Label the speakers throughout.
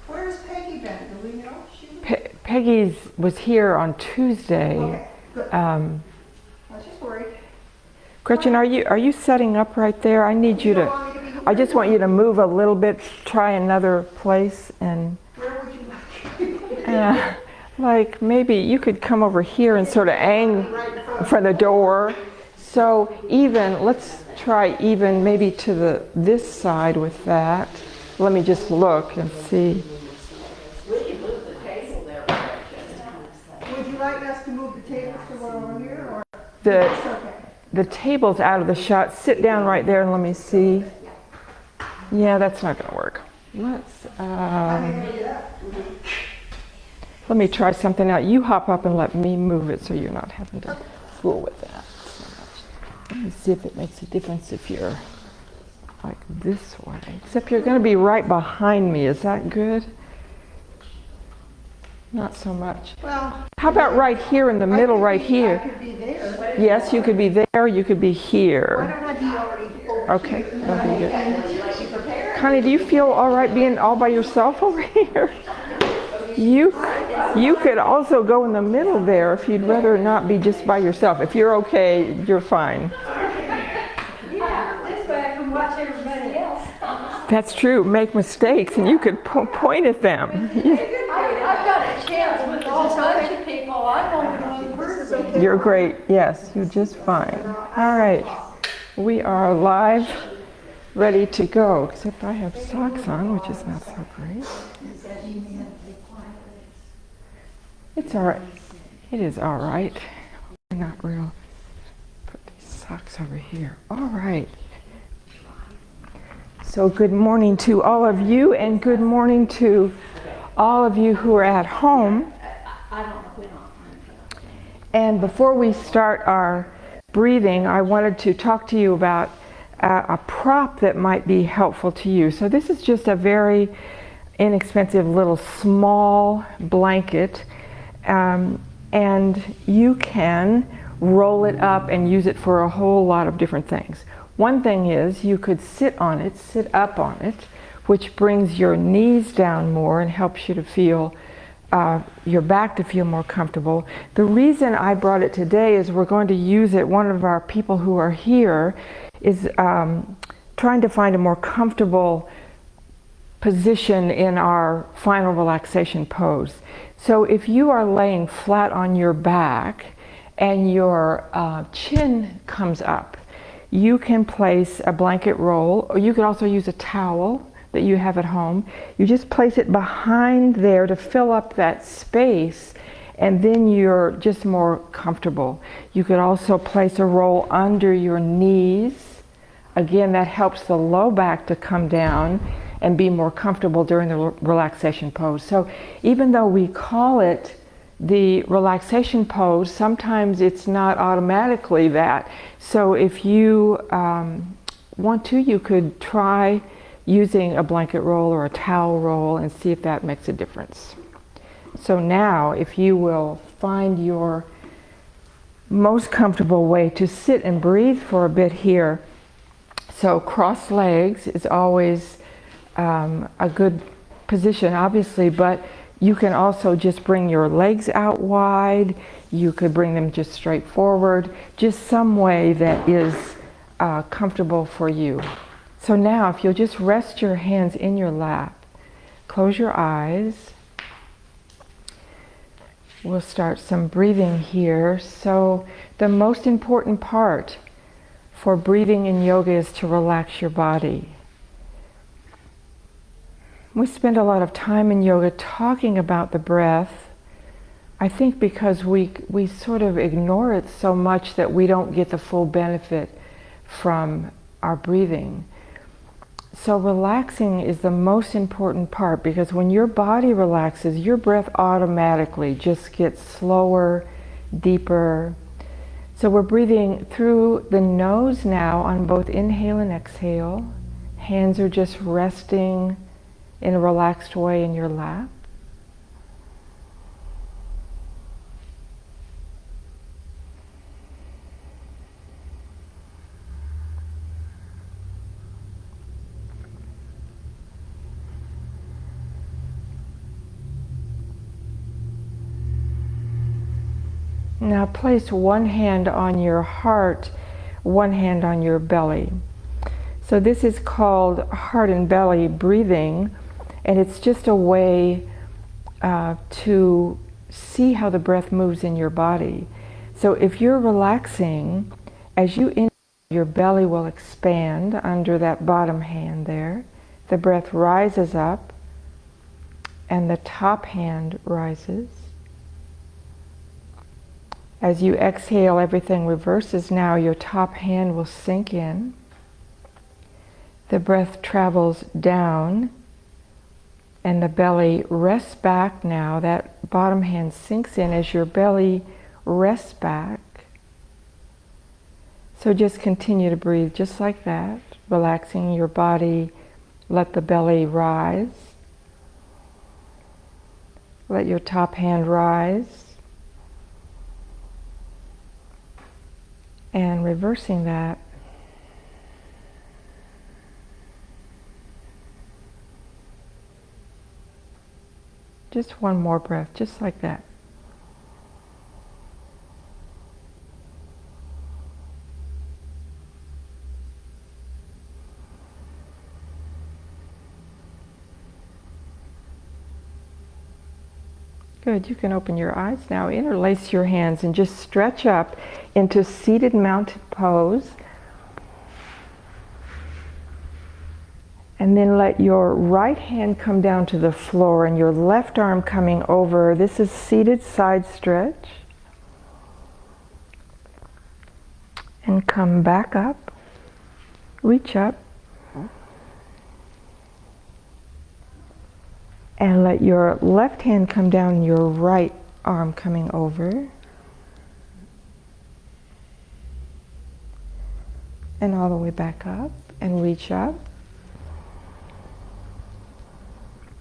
Speaker 1: Where's Peggy been? Do we know?
Speaker 2: Peggy was here on Tuesday.
Speaker 1: Okay, good. I was just worried.
Speaker 2: Gretchen, are you setting up right there? I need you to. I just want you to move a little bit. Try another place and.
Speaker 1: Where would you like?
Speaker 2: Like maybe you could come over here and sort of hang for the door. So even, let's try even maybe to this side with that. Let me just look and see.
Speaker 3: We can move the table there.
Speaker 1: Would you like us to move the tables to where over here, or?
Speaker 2: The table's out of the shot. Sit down right there and let me see. Yeah, that's not going to work. Let me try something out. You hop up and let me move it so you're not having to fool with that so much. Let me see if it makes a difference if you're like this way. Except you're going to be right behind me. Is that good? Not so much.
Speaker 1: Well,
Speaker 2: how about right here in the middle, right here?
Speaker 1: I could be there.
Speaker 2: Yes, you could be there. You could be here.
Speaker 1: Why don't I be already over
Speaker 2: Okay,
Speaker 1: here?
Speaker 2: that'll be good. Connie, do you feel all right being all by yourself over here? You could also go in the middle there if you'd rather not be just by yourself. If you're okay, you're fine.
Speaker 1: Yeah, this way I can watch everybody else.
Speaker 2: That's true. Make mistakes and you could point at them.
Speaker 1: I've got a chance with a whole bunch of people. I'm only one person.
Speaker 2: You're great. Yes, you're just fine. All right. We are live, ready to go. Except I have socks on, which is not so great. It's all right. It is all right. We're not real. Put these socks over here. All right. So good morning to all of you, and good morning to all of you who are at home. And before we start our breathing, I wanted to talk to you about a prop that might be helpful to you. So this is just a very inexpensive little small blanket. And you can roll it up and use it for a whole lot of different things. One thing is you could sit up on it, which brings your knees down more and helps you to feel your back to feel more comfortable. The reason I brought it today is we're going to use it. One of our people who are here is trying to find a more comfortable position in our final relaxation pose. So if you are laying flat on your back and your chin comes up, you can place a blanket roll, or you could also use a towel that you have at home. You just place it behind there to fill up that space, and then you're just more comfortable. You could also place a roll under your knees. Again, that helps the low back to come down and be more comfortable during the relaxation pose. So even though we call it the relaxation pose, sometimes it's not automatically that. So if you want to, you could try using a blanket roll or a towel roll and see if that makes a difference. So now, if you will find your most comfortable way to sit and breathe for a bit here. So cross legs is always a good position, obviously, but you can also just bring your legs out wide. You could bring them just straight forward, just some way that is comfortable for you. So now, if you'll just rest your hands in your lap, close your eyes. We'll start some breathing here. So the most important part for breathing in yoga is to relax your body. We spend a lot of time in yoga talking about the breath, I think because we sort of ignore it so much that we don't get the full benefit from our breathing. So relaxing is the most important part, because when your body relaxes, your breath automatically just gets slower, deeper. So we're breathing through the nose now on both inhale and exhale. Hands are just resting in a relaxed way in your lap. Now place one hand on your heart, one hand on your belly. So this is called heart and belly breathing, and it's just a way to see how the breath moves in your body. So if you're relaxing, as you inhale, your belly will expand under that bottom hand there. The breath rises up, and the top hand rises. As you exhale, everything reverses now. Your top hand will sink in. The breath travels down, and the belly rests back now. That bottom hand sinks in as your belly rests back. So just continue to breathe just like that, relaxing your body. Let the belly rise. Let your top hand rise. And reversing that. Just one more breath, just like that. Good, you can open your eyes now. Interlace your hands and just stretch up into seated mountain pose. And then let your right hand come down to the floor and your left arm coming over. This is seated side stretch. And come back up. Reach up. And let your left hand come down, your right arm coming over. And all the way back up and reach up.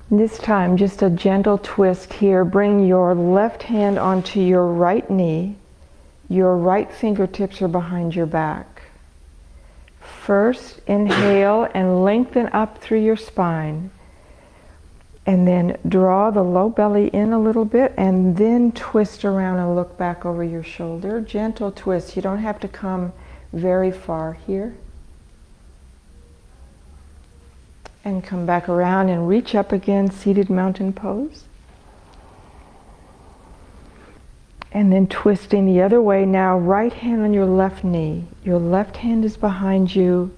Speaker 2: This time, just a gentle twist here. Bring your left hand onto your right knee. Your right fingertips are behind your back. First, inhale and lengthen up through your spine. And then draw the low belly in a little bit and then twist around and look back over your shoulder. Gentle twist. You don't have to come very far here. And come back around and reach up again, seated mountain pose. And then twisting the other way now, right hand on your left knee. Your left hand is behind you.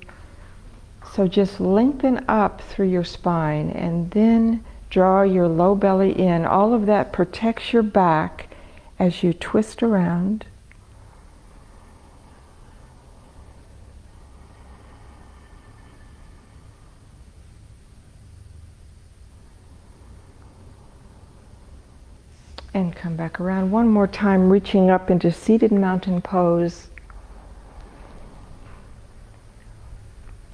Speaker 2: So just lengthen up through your spine and then draw your low belly in. All of that protects your back as you twist around. And come back around one more time, reaching up into seated mountain pose.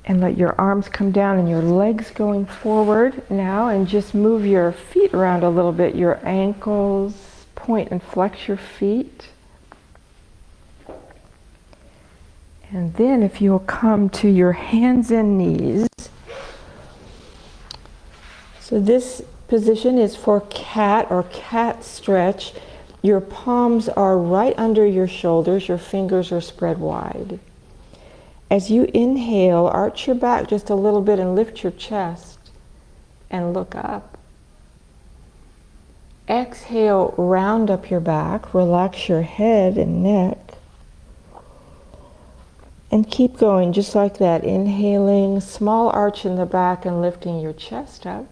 Speaker 2: And let your arms come down and your legs going forward now, and just move your feet around a little bit. Your ankles, point and flex your feet. And then if you'll come to your hands and knees. So this position is for cat or cat stretch. Your palms are right under your shoulders. Your fingers are spread wide. As you inhale, arch your back just a little bit and lift your chest and look up. Exhale, round up your back, relax your head and neck. And keep going just like that, inhaling, small arch in the back and lifting your chest up.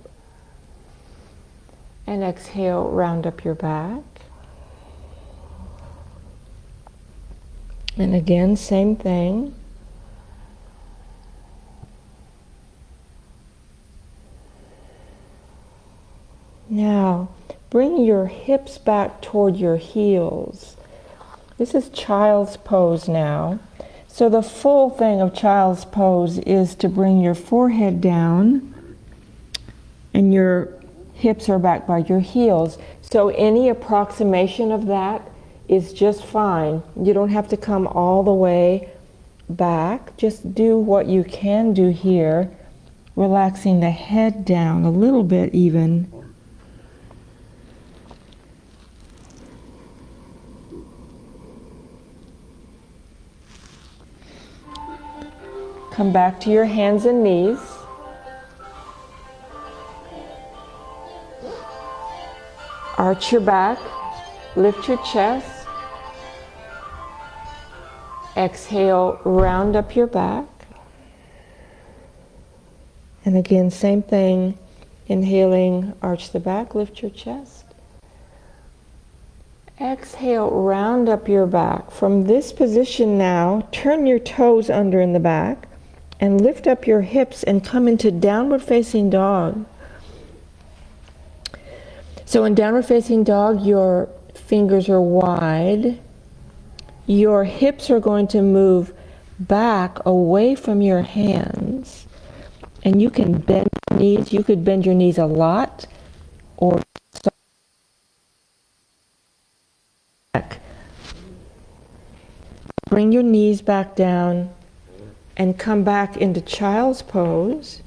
Speaker 2: And exhale, round up your back. And again, same thing. Now, bring your hips back toward your heels. This is child's pose now. So the full thing of child's pose is to bring your forehead down and your hips are back by your heels. So any approximation of that is just fine. You don't have to come all the way back. Just do what you can do here, relaxing the head down a little bit even. Come back to your hands and knees. Arch your back, lift your chest. Exhale, round up your back. And again, same thing. Inhaling, arch the back, lift your chest. Exhale, round up your back. From this position now, turn your toes under in the back and lift up your hips and come into downward facing dog. So in downward facing dog, your fingers are wide. Your hips are going to move back away from your hands. And you can bend your knees. You could bend your knees a lot or back. Bring your knees back down and come back into child's pose.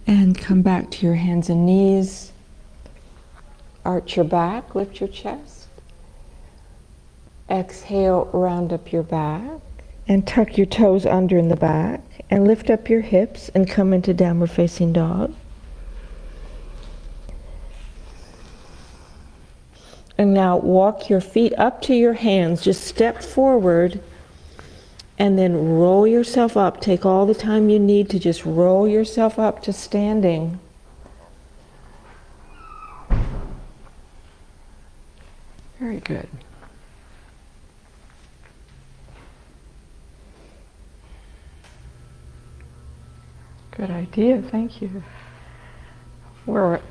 Speaker 2: And come back to your hands and knees. Arch your back, lift your chest. Exhale, round up your back. And tuck your toes under in the back. And lift up your hips and come into downward facing dog. And now walk your feet up to your hands. Just step forward and then roll yourself up. Take all the time you need to just roll yourself up to standing. Very good. Good idea, thank you. We're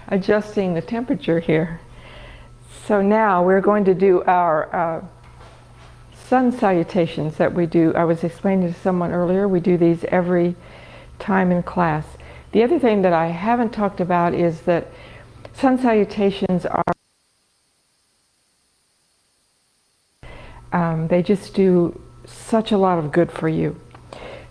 Speaker 2: adjusting the temperature here. So now we're going to do our sun salutations that we do. I was explaining to someone earlier, we do these every time in class. The other thing that I haven't talked about is that sun salutations are they just do such a lot of good for you.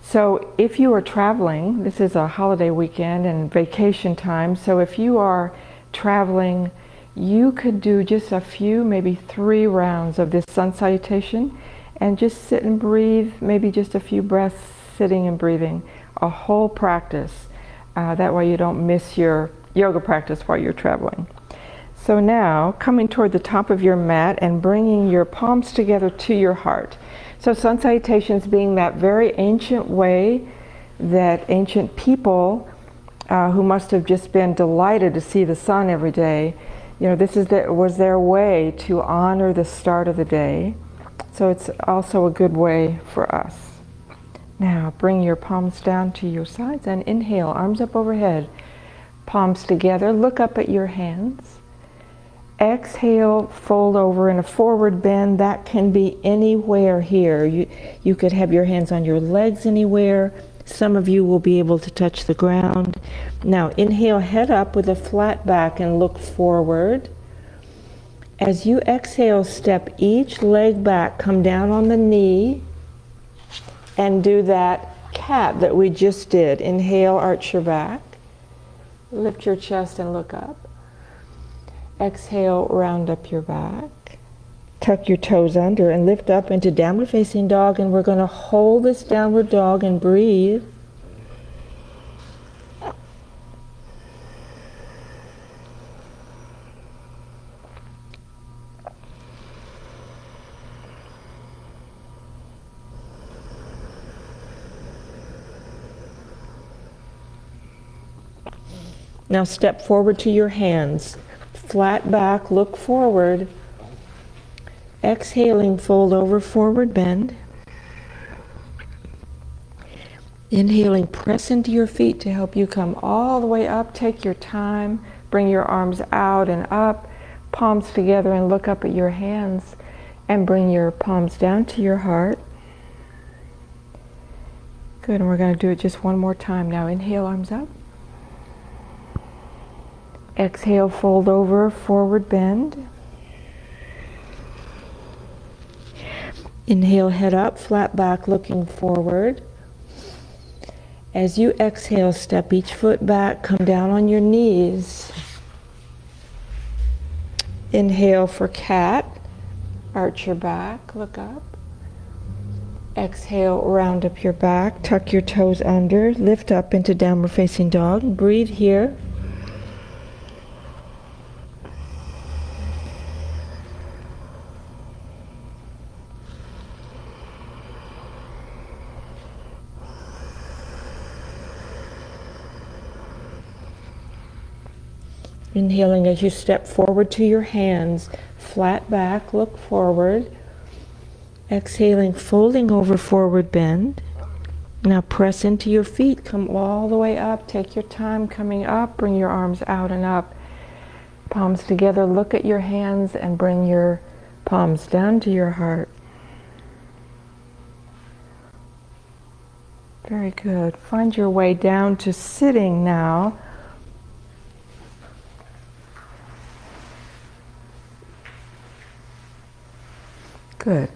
Speaker 2: So if you are traveling, this is a holiday weekend and vacation time, so if you are traveling, you could do just a few, maybe 3 rounds of this sun salutation and just sit and breathe, maybe just a few breaths sitting and breathing, a whole practice. That way you don't miss your yoga practice while you're traveling. So now, coming toward the top of your mat and bringing your palms together to your heart. So sun salutations being that very ancient way that ancient people who must have just been delighted to see the sun every day, you know, this was their way to honor the start of the day. So it's also a good way for us. Now bring your palms down to your sides and inhale, arms up overhead, palms together, look up at your hands. Exhale, fold over in a forward bend. That can be anywhere here. You could have your hands on your legs anywhere. Some of you will be able to touch the ground. Now inhale, head up with a flat back and look forward. As you exhale, step each leg back, come down on the knee, and do that cat that we just did. Inhale, arch your back. Lift your chest and look up. Exhale, round up your back. Tuck your toes under and lift up into downward facing dog, and we're going to hold this downward dog and breathe. Now step forward to your hands. Flat back, look forward. Exhaling, fold over, forward bend. Inhaling, press into your feet to help you come all the way up. Take your time. Bring your arms out and up, palms together, and look up at your hands. And bring your palms down to your heart. Good, and we're going to do it just one more time now. Inhale, arms up. Exhale, fold over, forward bend. Inhale, head up, flat back, looking forward. As you exhale, step each foot back, come down on your knees. Inhale for cat, arch your back, look up. Exhale, round up your back, tuck your toes under, lift up into downward facing dog. Breathe here. Inhaling as you step forward to your hands, flat back, look forward. Exhaling, folding over, forward bend. Now press into your feet, come all the way up, take your time coming up, bring your arms out and up. Palms together, look at your hands and bring your palms down to your heart. Very good. Find your way down to sitting now. Good.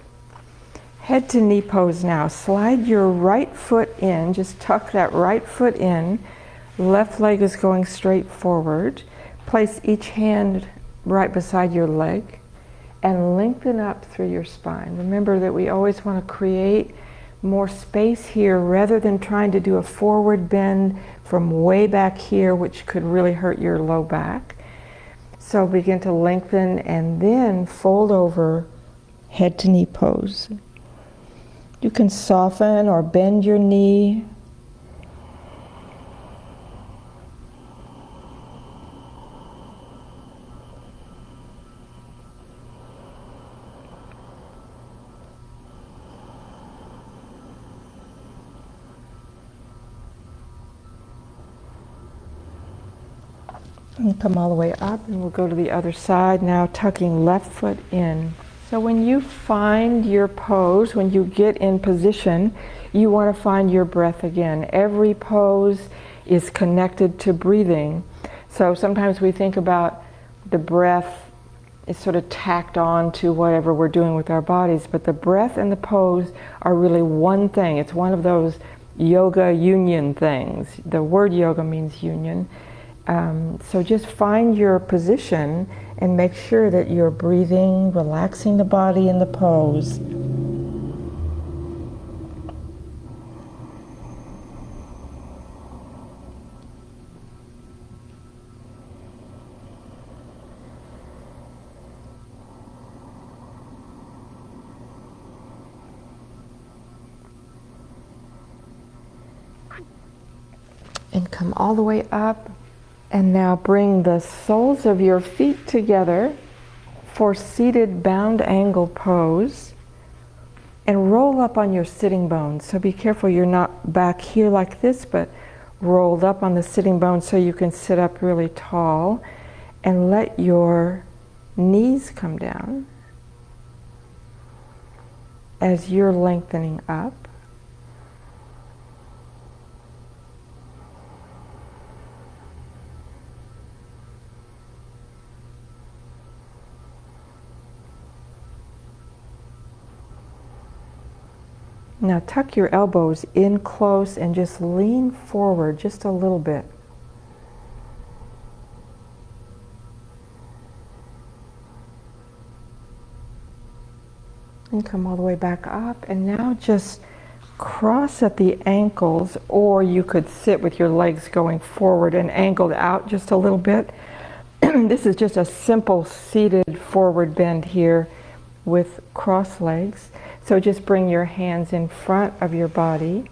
Speaker 2: Head to knee pose now. Slide your right foot in, just tuck that right foot in. Left leg is going straight forward. Place each hand right beside your leg and lengthen up through your spine. Remember that we always want to create more space here rather than trying to do a forward bend from way back here, which could really hurt your low back. So begin to lengthen and then fold over, head to knee pose. You can soften or bend your knee. And come all the way up, and we'll go to the other side now, tucking left foot in. So when you find your pose, when you get in position, you want to find your breath again. Every pose is connected to breathing. So sometimes we think about the breath is sort of tacked on to whatever we're doing with our bodies, but the breath and the pose are really one thing. It's one of those yoga union things. The word yoga means union. So just find your position and make sure that you're breathing, relaxing the body in the pose. And come all the way up. And now bring the soles of your feet together for seated bound angle pose. And roll up on your sitting bones. So be careful you're not back here like this, but rolled up on the sitting bones so you can sit up really tall. And let your knees come down as you're lengthening up. Now tuck your elbows in close and just lean forward just a little bit. And come all the way back up, and now just cross at the ankles, or you could sit with your legs going forward and angled out just a little bit. This is just a simple seated forward bend here with cross legs. So just bring your hands in front of your body.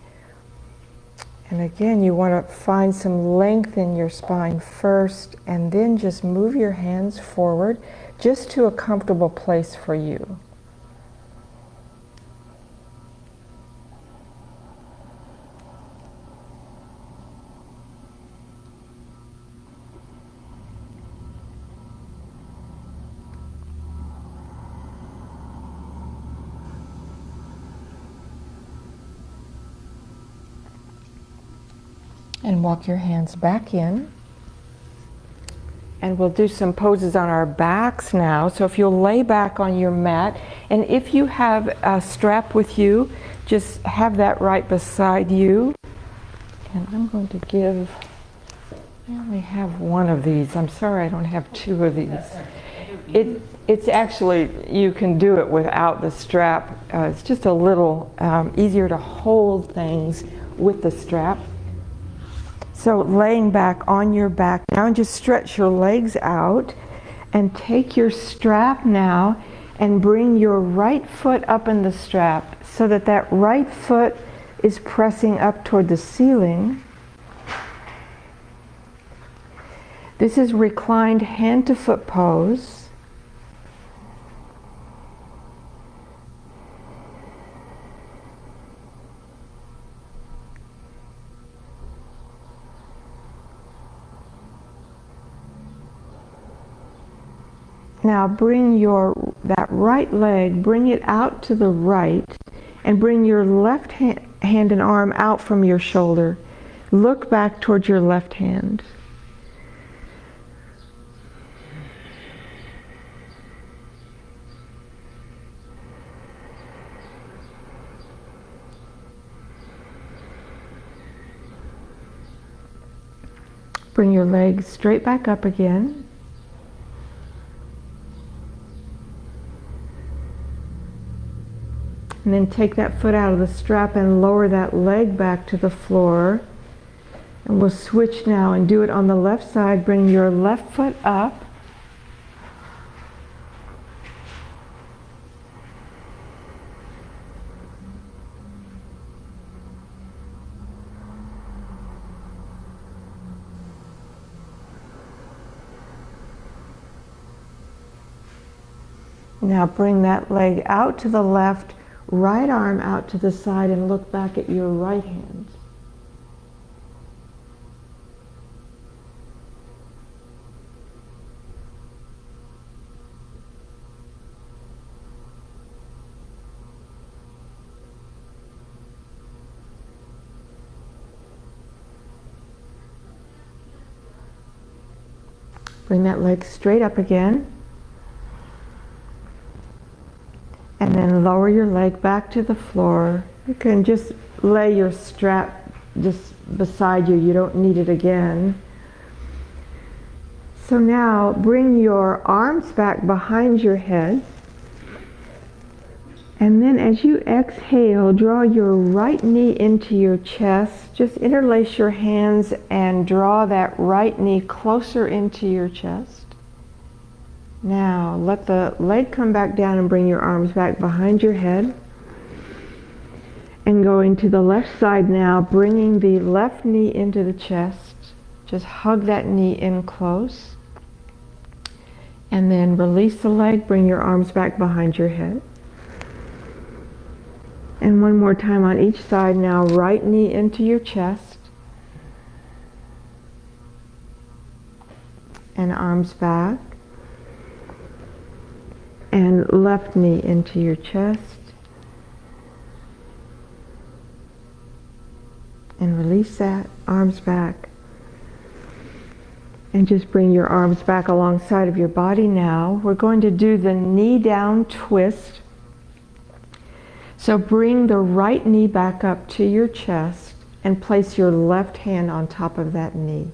Speaker 2: And again, you want to find some length in your spine first, and then just move your hands forward just to a comfortable place for you. And walk your hands back in. And we'll do some poses on our backs now. So if you'll lay back on your mat, and if you have a strap with you, just have that right beside you. And I'm going to give, I only have one of these. I'm sorry I don't have two of these. It's actually, you can do it without the strap. It's just a little easier to hold things with the strap. So laying back on your back now, and just stretch your legs out and take your strap now and bring your right foot up in the strap so that that right foot is pressing up toward the ceiling. This is reclined hand to foot pose. Now bring that right leg, bring it out to the right, and bring your left hand and arm out from your shoulder. Look back towards your left hand. Bring your legs straight back up again. And then take that foot out of the strap and lower that leg back to the floor. And we'll switch now and do it on the left side. Bring your left foot up. Now bring that leg out to the left. Right arm out to the side and look back at your right hand. Bring that leg straight up again. And then lower your leg back to the floor. You can just lay your strap just beside you. You don't need it again. So now bring your arms back behind your head. And then as you exhale, draw your right knee into your chest. Just interlace your hands and draw that right knee closer into your chest. Now, let the leg come back down and bring your arms back behind your head. And going to the left side now, bringing the left knee into the chest. Just hug that knee in close. And then release the leg, bring your arms back behind your head. And one more time on each side now, right knee into your chest. And arms back. And left knee into your chest. And release that, arms back. And just bring your arms back alongside of your body now. We're going to do the knee down twist. So bring the right knee back up to your chest and place your left hand on top of that knee.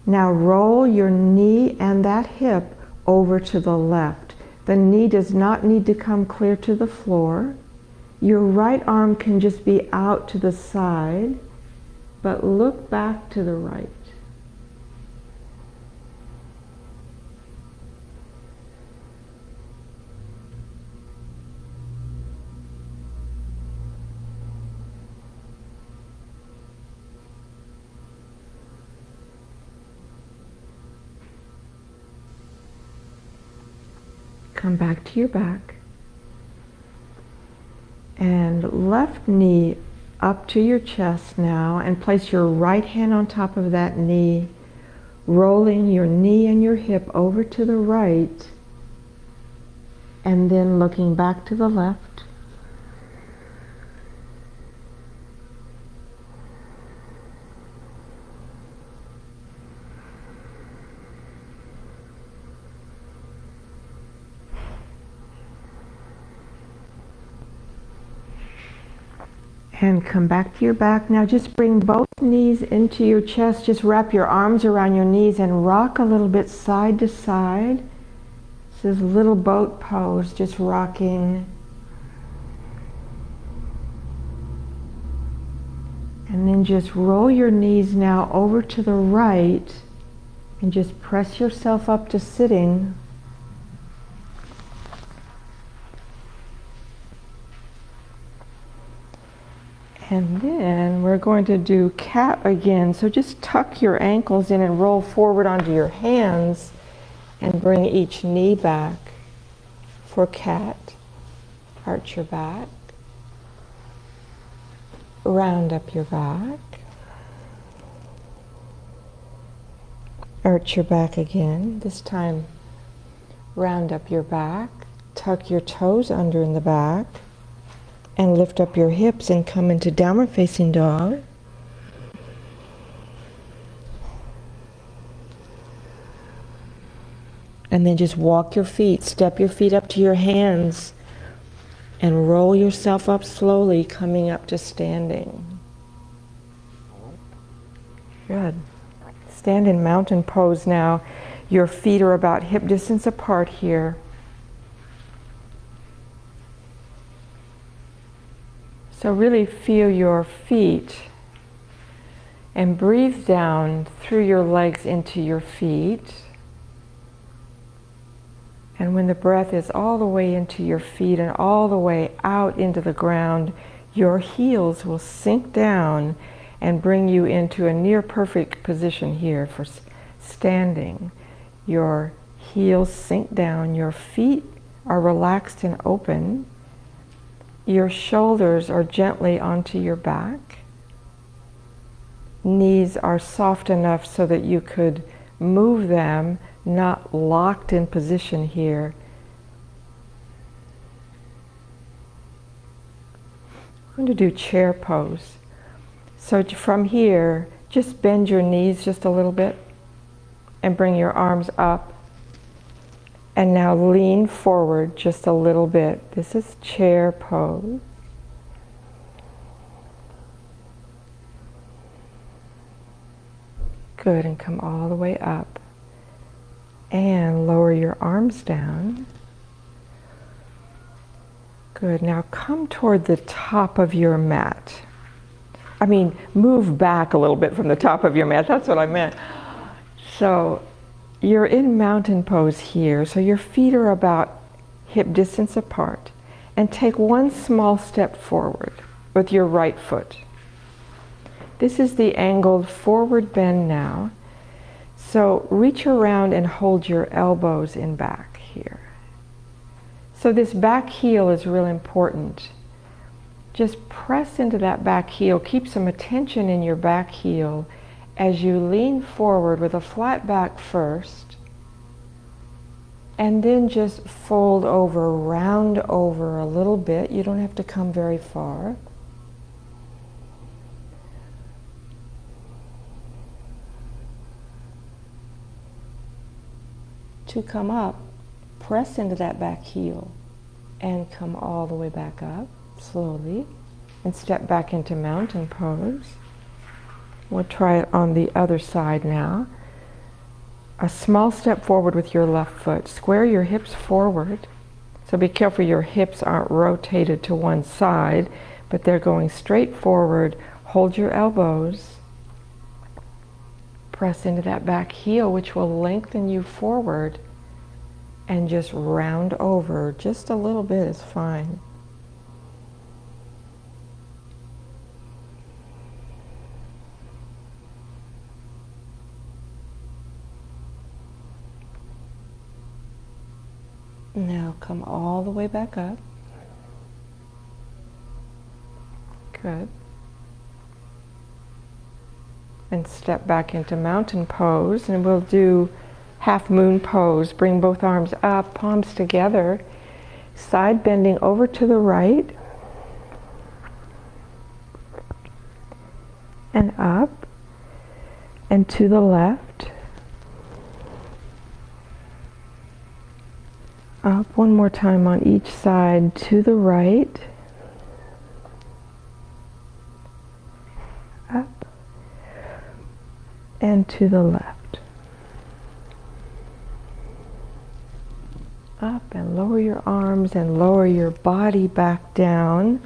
Speaker 2: Now roll your knee and that hip over to the left. The knee does not need to come clear to the floor. Your right arm can just be out to the side, but look back to the right. Come back to your back. And left knee up to your chest now, and place your right hand on top of that knee, rolling your knee and your hip over to the right, and then looking back to the left. And come back to your back. Now just bring both knees into your chest. Just wrap your arms around your knees and rock a little bit side to side. This is a little boat pose, just rocking. And then just roll your knees now over to the right and just press yourself up to sitting. And then we're going to do cat again. So just tuck your ankles in and roll forward onto your hands and bring each knee back for cat. Arch your back. Round up your back. Arch your back again. This time round up your back. Tuck your toes under in the back. And lift up your hips and come into downward facing dog. And then just walk your feet, step your feet up to your hands and roll yourself up slowly, coming up to standing. Good. Stand in mountain pose now. Your feet are about hip distance apart here. So really feel your feet and breathe down through your legs into your feet. And when the breath is all the way into your feet and all the way out into the ground, your heels will sink down and bring you into a near perfect position here for standing. Your heels sink down, your feet are relaxed and open. Your shoulders are gently onto your back. Knees are soft enough so that you could move them, not locked in position here. I'm going to do chair pose. So from here, just bend your knees just a little bit and bring your arms up. And now lean forward just a little bit. This is chair pose. Good, and come all the way up. And lower your arms down. Good, now come toward the top of your mat. Move back a little bit from the top of your mat, that's what I meant. So, you're in mountain pose here, so your feet are about hip distance apart. And take one small step forward with your right foot. This is the angled forward bend now. So reach around and hold your elbows in back here. So this back heel is really important. Just press into that back heel. Keep some attention in your back heel as you lean forward with a flat back first, and then just fold over, round over a little bit. You don't have to come very far. To come up, press into that back heel and come all the way back up slowly and step back into mountain pose. We'll try it on the other side now. A small step forward with your left foot. Square your hips forward. So be careful your hips aren't rotated to one side, but they're going straight forward. Hold your elbows. Press into that back heel, which will lengthen you forward, and just round over. Just a little bit is fine. Now come all the way back up. Good. And step back into mountain pose, and we'll do half moon pose. Bring both arms up, palms together, side bending over to the right and up and to the left. Up one more time on each side, to the right and to the left. Up and lower your arms and lower your body back down.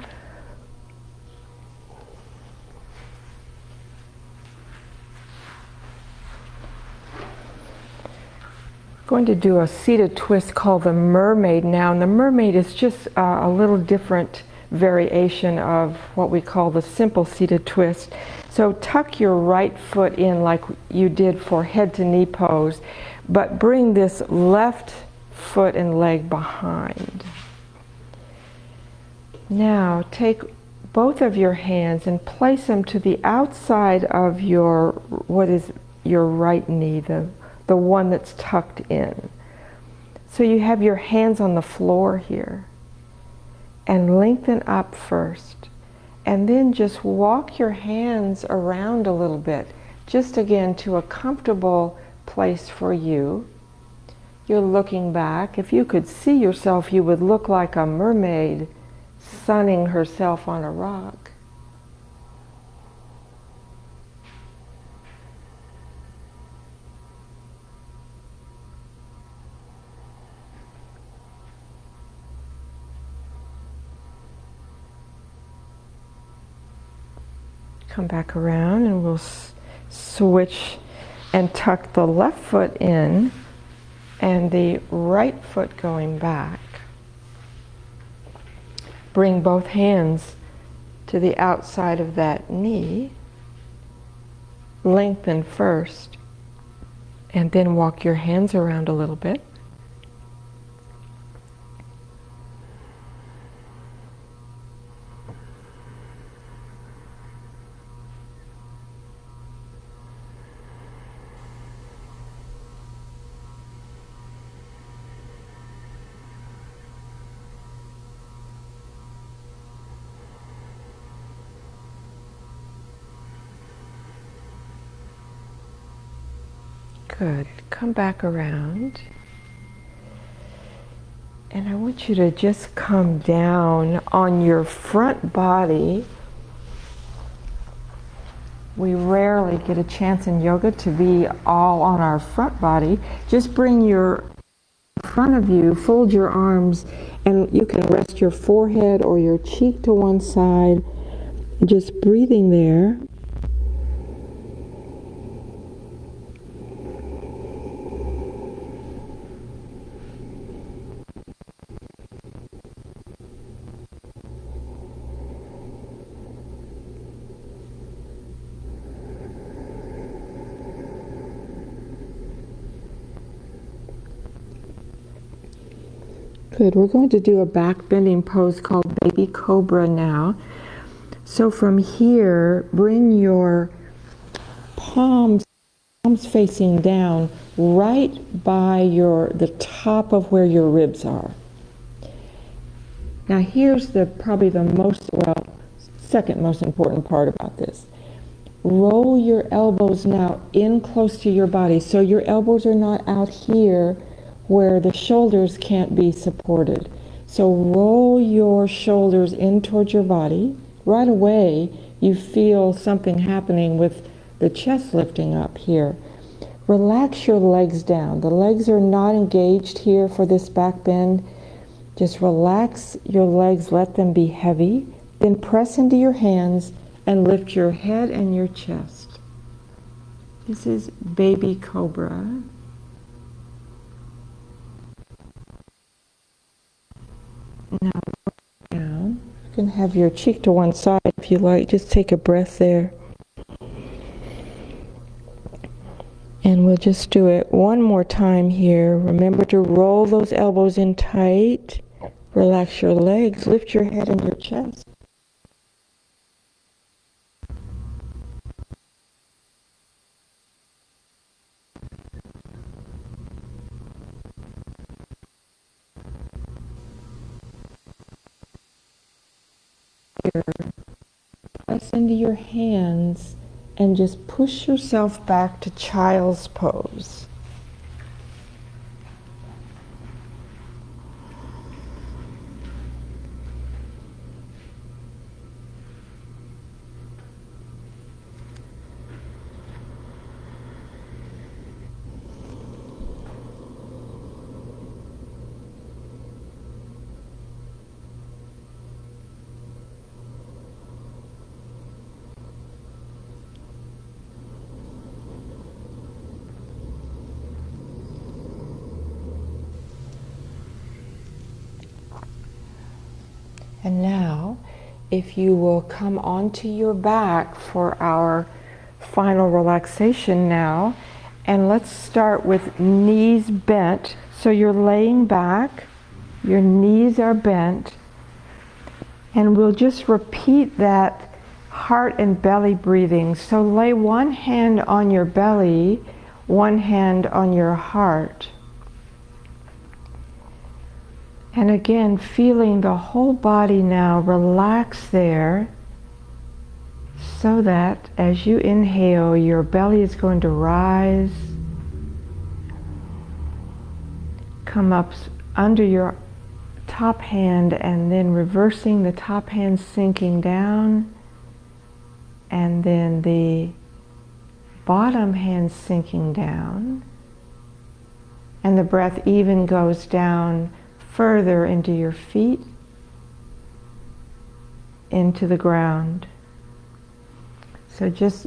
Speaker 2: Going to do a seated twist called the mermaid now, and the mermaid is just a little different variation of what we call the simple seated twist. So tuck your right foot in like you did for head to knee pose, but bring this left foot and leg behind. Now take both of your hands and place them to the outside of your, what is your right knee, the one that's tucked in. So you have your hands on the floor here. And lengthen up first. And then just walk your hands around a little bit. Just again to a comfortable place for you. You're looking back. If you could see yourself, you would look like a mermaid sunning herself on a rock. Come back around and we'll switch and tuck the left foot in and the right foot going back. Bring both hands to the outside of that knee. Lengthen first and then walk your hands around a little bit. Good. Come back around. And I want you to just come down on your front body. We rarely get a chance in yoga to be all on our front body. Just bring your front of you, fold your arms, and you can rest your forehead or your cheek to one side. Just breathing there. Good. We're going to do a back bending pose called Baby Cobra now. So from here, bring your palms facing down right by the top of where your ribs are. Now here's probably the second most important part about this. Roll your elbows now in close to your body. So your elbows are not out here where the shoulders can't be supported. So roll your shoulders in towards your body. Right away, you feel something happening with the chest lifting up here. Relax your legs down. The legs are not engaged here for this back bend. Just relax your legs, let them be heavy. Then press into your hands and lift your head and your chest. This is Baby Cobra. Now look down. You can have your cheek to one side if you like. Just take a breath there. And we'll just do it one more time here. Remember to roll those elbows in tight. Relax your legs. Lift your head and your chest. Press into your hands and just push yourself back to child's pose. And now, if you will come onto your back for our final relaxation now, and let's start with knees bent. So you're laying back, your knees are bent, and we'll just repeat that heart and belly breathing. So lay one hand on your belly, one hand on your heart. And again, feeling the whole body now relax there, so that as you inhale, your belly is going to rise, come up under your top hand, and then reversing the top hand, sinking down, and then the bottom hand sinking down, and the breath even goes down further into your feet, into the ground. So just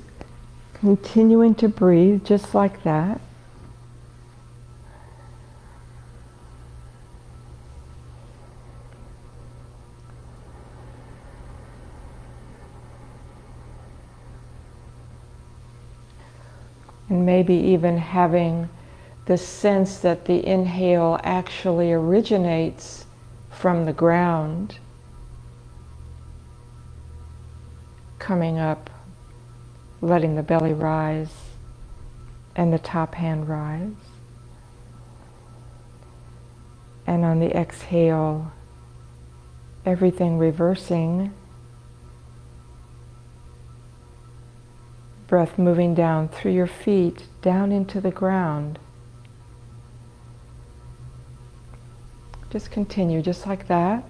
Speaker 2: continuing to breathe just like that. And maybe even having the sense that the inhale actually originates from the ground, coming up, letting the belly rise and the top hand rise. And on the exhale, everything reversing, breath moving down through your feet, down into the ground. Just continue, just like that.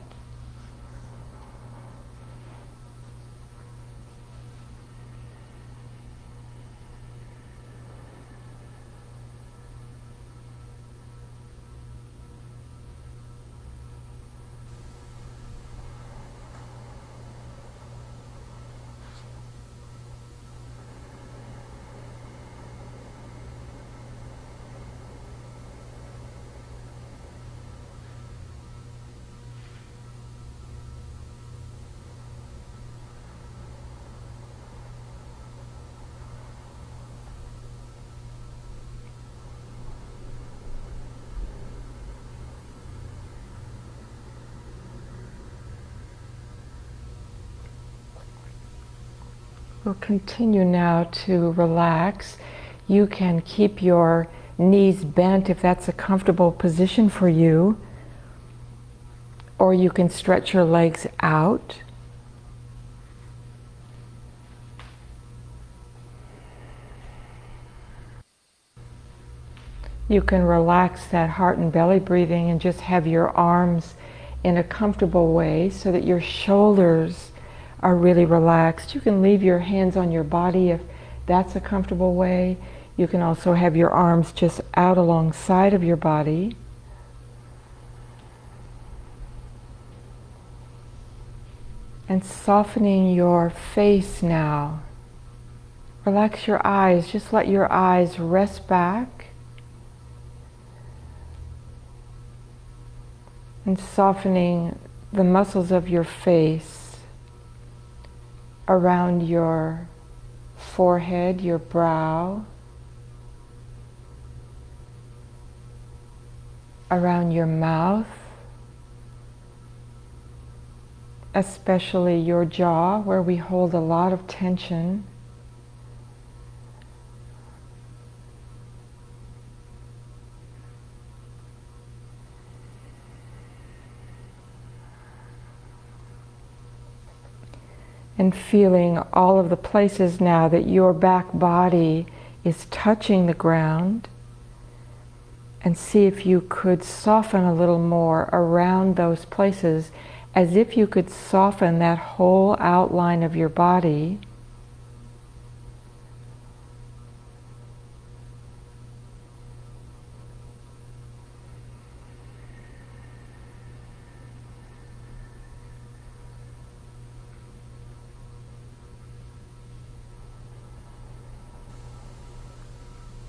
Speaker 2: We'll continue now to relax. You can keep your knees bent if that's a comfortable position for you, or you can stretch your legs out. You can relax that heart and belly breathing and just have your arms in a comfortable way so that your shoulders are really relaxed. You can leave your hands on your body if that's a comfortable way. You can also have your arms just out alongside of your body. And softening your face now. Relax your eyes, just let your eyes rest back. And softening the muscles of your face, around your forehead, your brow, around your mouth, especially your jaw, where we hold a lot of tension. And feeling all of the places now that your back body is touching the ground, and see if you could soften a little more around those places, as if you could soften that whole outline of your body.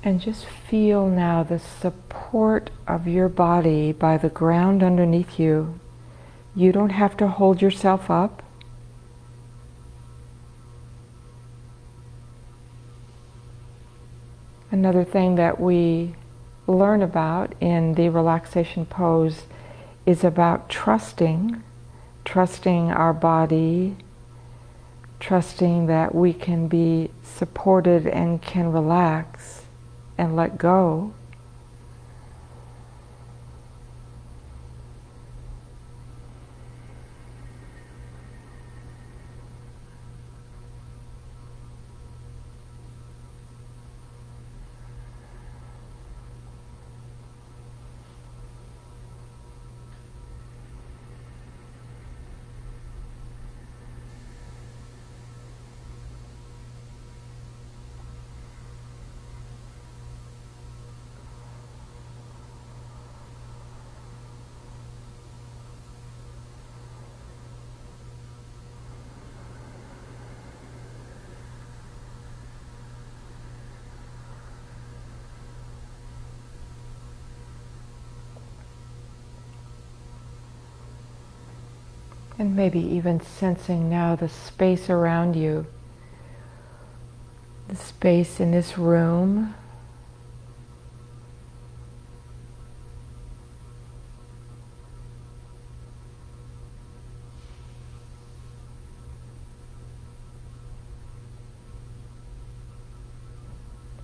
Speaker 2: And just feel now the support of your body by the ground underneath you. You don't have to hold yourself up. Another thing that we learn about in the relaxation pose is about trusting our body, trusting that we can be supported and can relax and let go. And maybe even sensing now the space around you, the space in this room,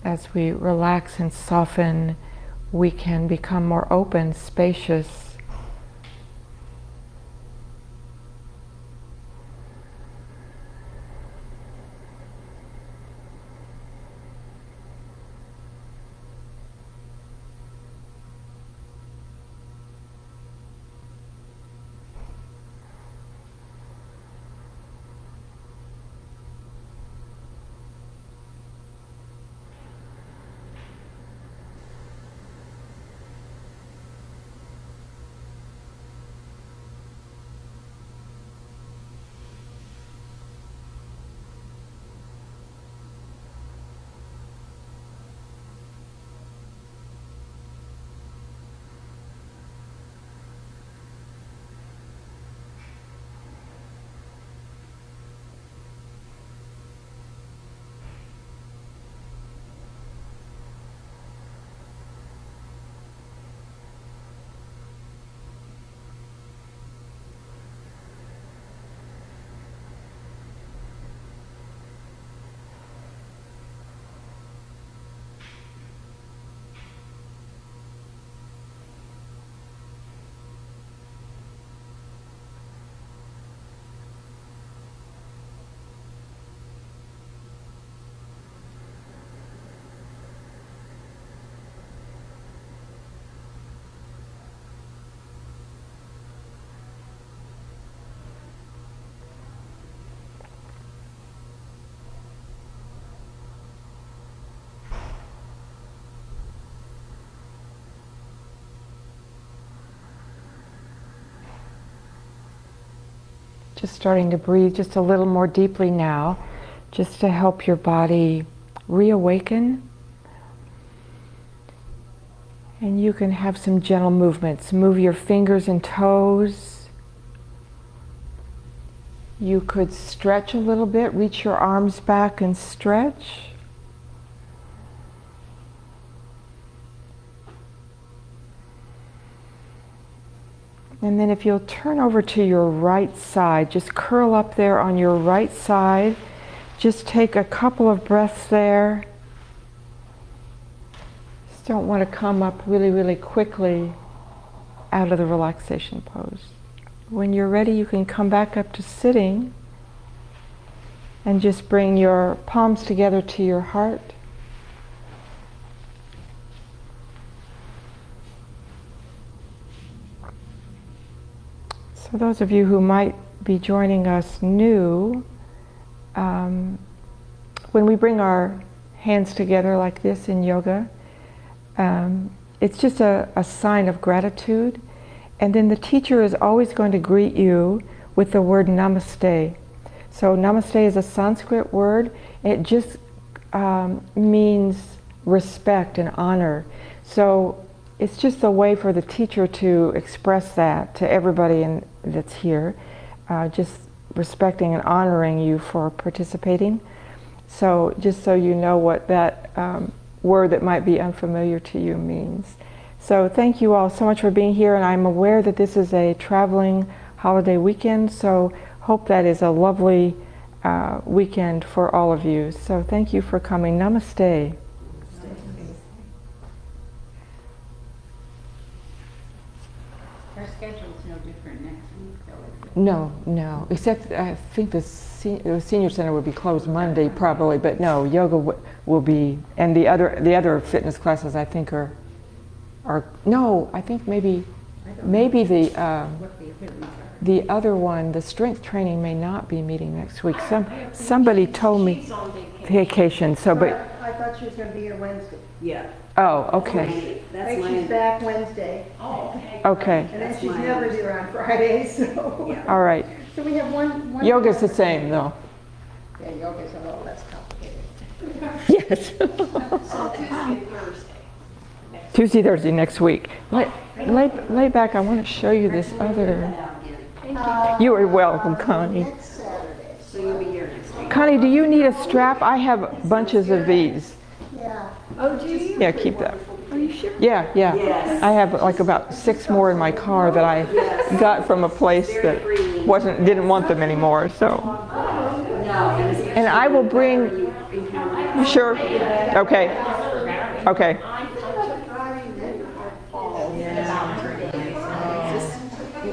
Speaker 2: as we relax and soften, we can become more open, spacious. Just starting to breathe just a little more deeply now, just to help your body reawaken. And you can have some gentle movements. Move your fingers and toes. You could stretch a little bit, reach your arms back and stretch. And then if you'll turn over to your right side, just curl up there on your right side. Just take a couple of breaths there. Just don't want to come up really, really quickly out of the relaxation pose. When you're ready, you can come back up to sitting and just bring your palms together to your heart. So those of you who might be joining us new, when we bring our hands together like this in yoga, it's just a sign of gratitude. And then the teacher is always going to greet you with the word namaste. So namaste is a Sanskrit word. It just means respect and honor. So it's just a way for the teacher to express that to everybody in that's here, just respecting and honoring you for participating. So just so you know what that word that might be unfamiliar to you means. So thank you all so much for being here, and I'm aware that this is a traveling holiday weekend, so hope that is a lovely weekend for all of you. So thank you for coming. Namaste.
Speaker 4: Our schedule's no different next week, though, is it?
Speaker 2: No, except I think the senior center will be closed Monday probably, but no, yoga will be, and the other fitness classes I think are no, I think maybe the other one, the strength training, may not be meeting next week. Somebody told me
Speaker 3: She's on
Speaker 2: vacation, so but
Speaker 1: I thought she was gonna be here Wednesday.
Speaker 3: Yeah.
Speaker 2: oh, okay,
Speaker 1: I
Speaker 3: That's
Speaker 1: think she's
Speaker 3: mine.
Speaker 1: back Wednesday,
Speaker 3: Oh, okay.
Speaker 2: okay,
Speaker 1: and then
Speaker 3: That's
Speaker 1: she's
Speaker 3: mine.
Speaker 1: never here on Friday, so.
Speaker 3: Yeah.
Speaker 2: all right.
Speaker 1: So we have one.
Speaker 2: Yoga's the same though.
Speaker 1: Yeah, yoga's a little less complicated.
Speaker 2: Yes.
Speaker 3: So Tuesday and Thursday.
Speaker 2: Tuesday, Thursday next week. Lay back. I want to show you this other. You are welcome, Connie.
Speaker 1: Next Saturday.
Speaker 3: So you'll be here next week.
Speaker 2: Connie, do you need a strap? I have bunches of these.
Speaker 1: Yeah.
Speaker 3: Oh, do you?
Speaker 2: Yeah, keep that.
Speaker 1: Are you sure?
Speaker 2: Yeah.
Speaker 3: Yes.
Speaker 2: I have like about 6 more in my car that I got from a place that didn't want them anymore. So,
Speaker 3: No.
Speaker 2: and I will bring. Sure. Okay. Okay.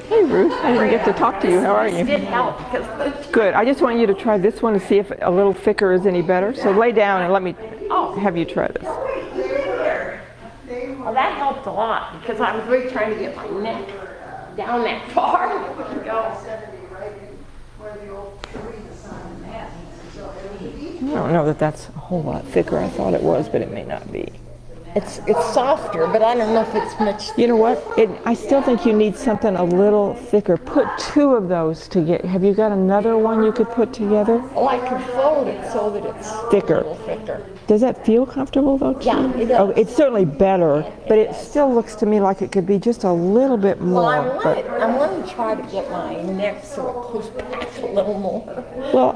Speaker 2: Hey Ruth, I didn't get to talk to you. How are you?
Speaker 3: Did help because
Speaker 2: Good. I just want you to try this one to see if a little thicker is any better. So lay down and let me have you try this.
Speaker 3: well, that helped a lot because I was really trying to get my neck down that far.
Speaker 2: I don't know that that's a whole lot thicker. I thought it was, but it may not be.
Speaker 3: It's softer, but I don't know if it's much.
Speaker 2: You know what? I still think you need something a little thicker. Put 2 of those together. Have you got another one you could put together?
Speaker 3: Oh, I could fold it so that it's
Speaker 2: Thicker.
Speaker 3: a little thicker.
Speaker 2: Does that feel comfortable though? To
Speaker 3: Yeah,
Speaker 2: you?
Speaker 3: it does.
Speaker 2: Oh, it's certainly better, but it still looks to me like it could be just a little bit
Speaker 3: Well,
Speaker 2: more.
Speaker 3: I want to try to get my neck so it pulls back a little more.
Speaker 2: Well,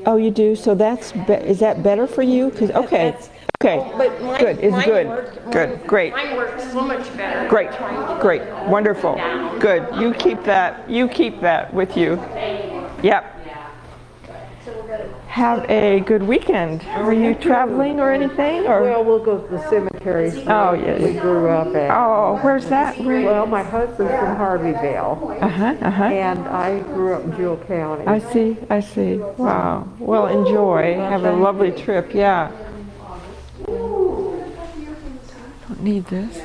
Speaker 2: oh, you do. So is that better for you? Because okay.
Speaker 3: But mine,
Speaker 2: Good. It's
Speaker 3: mine
Speaker 2: good.
Speaker 3: worked-
Speaker 2: Good. Great.
Speaker 3: Mine works so much better.
Speaker 2: Great. Great. Wonderful. Good. You keep that. You keep that with you. Yep. Have a good weekend. Are you traveling or anything? Or
Speaker 5: Well, we'll go to the cemetery
Speaker 2: oh
Speaker 5: we
Speaker 2: yes.
Speaker 5: grew up at.
Speaker 2: Oh, where's that?
Speaker 5: Well, my husband's from Harveyville,
Speaker 2: Uh-huh.
Speaker 5: and I grew up in Jewell County.
Speaker 2: I see. Wow. Well, enjoy. Have a lovely trip. Yeah. Don't need this.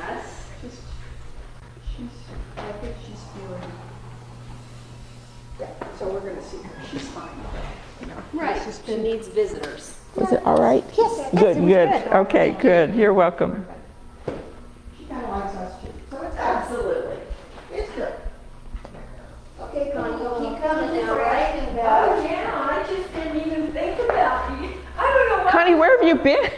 Speaker 1: So we're gonna see her, she's fine.
Speaker 3: Right. She needs visitors.
Speaker 2: Is it all right?
Speaker 1: Yes.
Speaker 2: Good. Okay, good. You're welcome.
Speaker 1: She kinda likes us too, so it's,
Speaker 3: Absolutely.
Speaker 1: it's good. Okay, Connie, you'll keep coming now, right? And,
Speaker 6: Yeah, I just didn't even think about you. I don't know why.
Speaker 2: Connie, where have you been?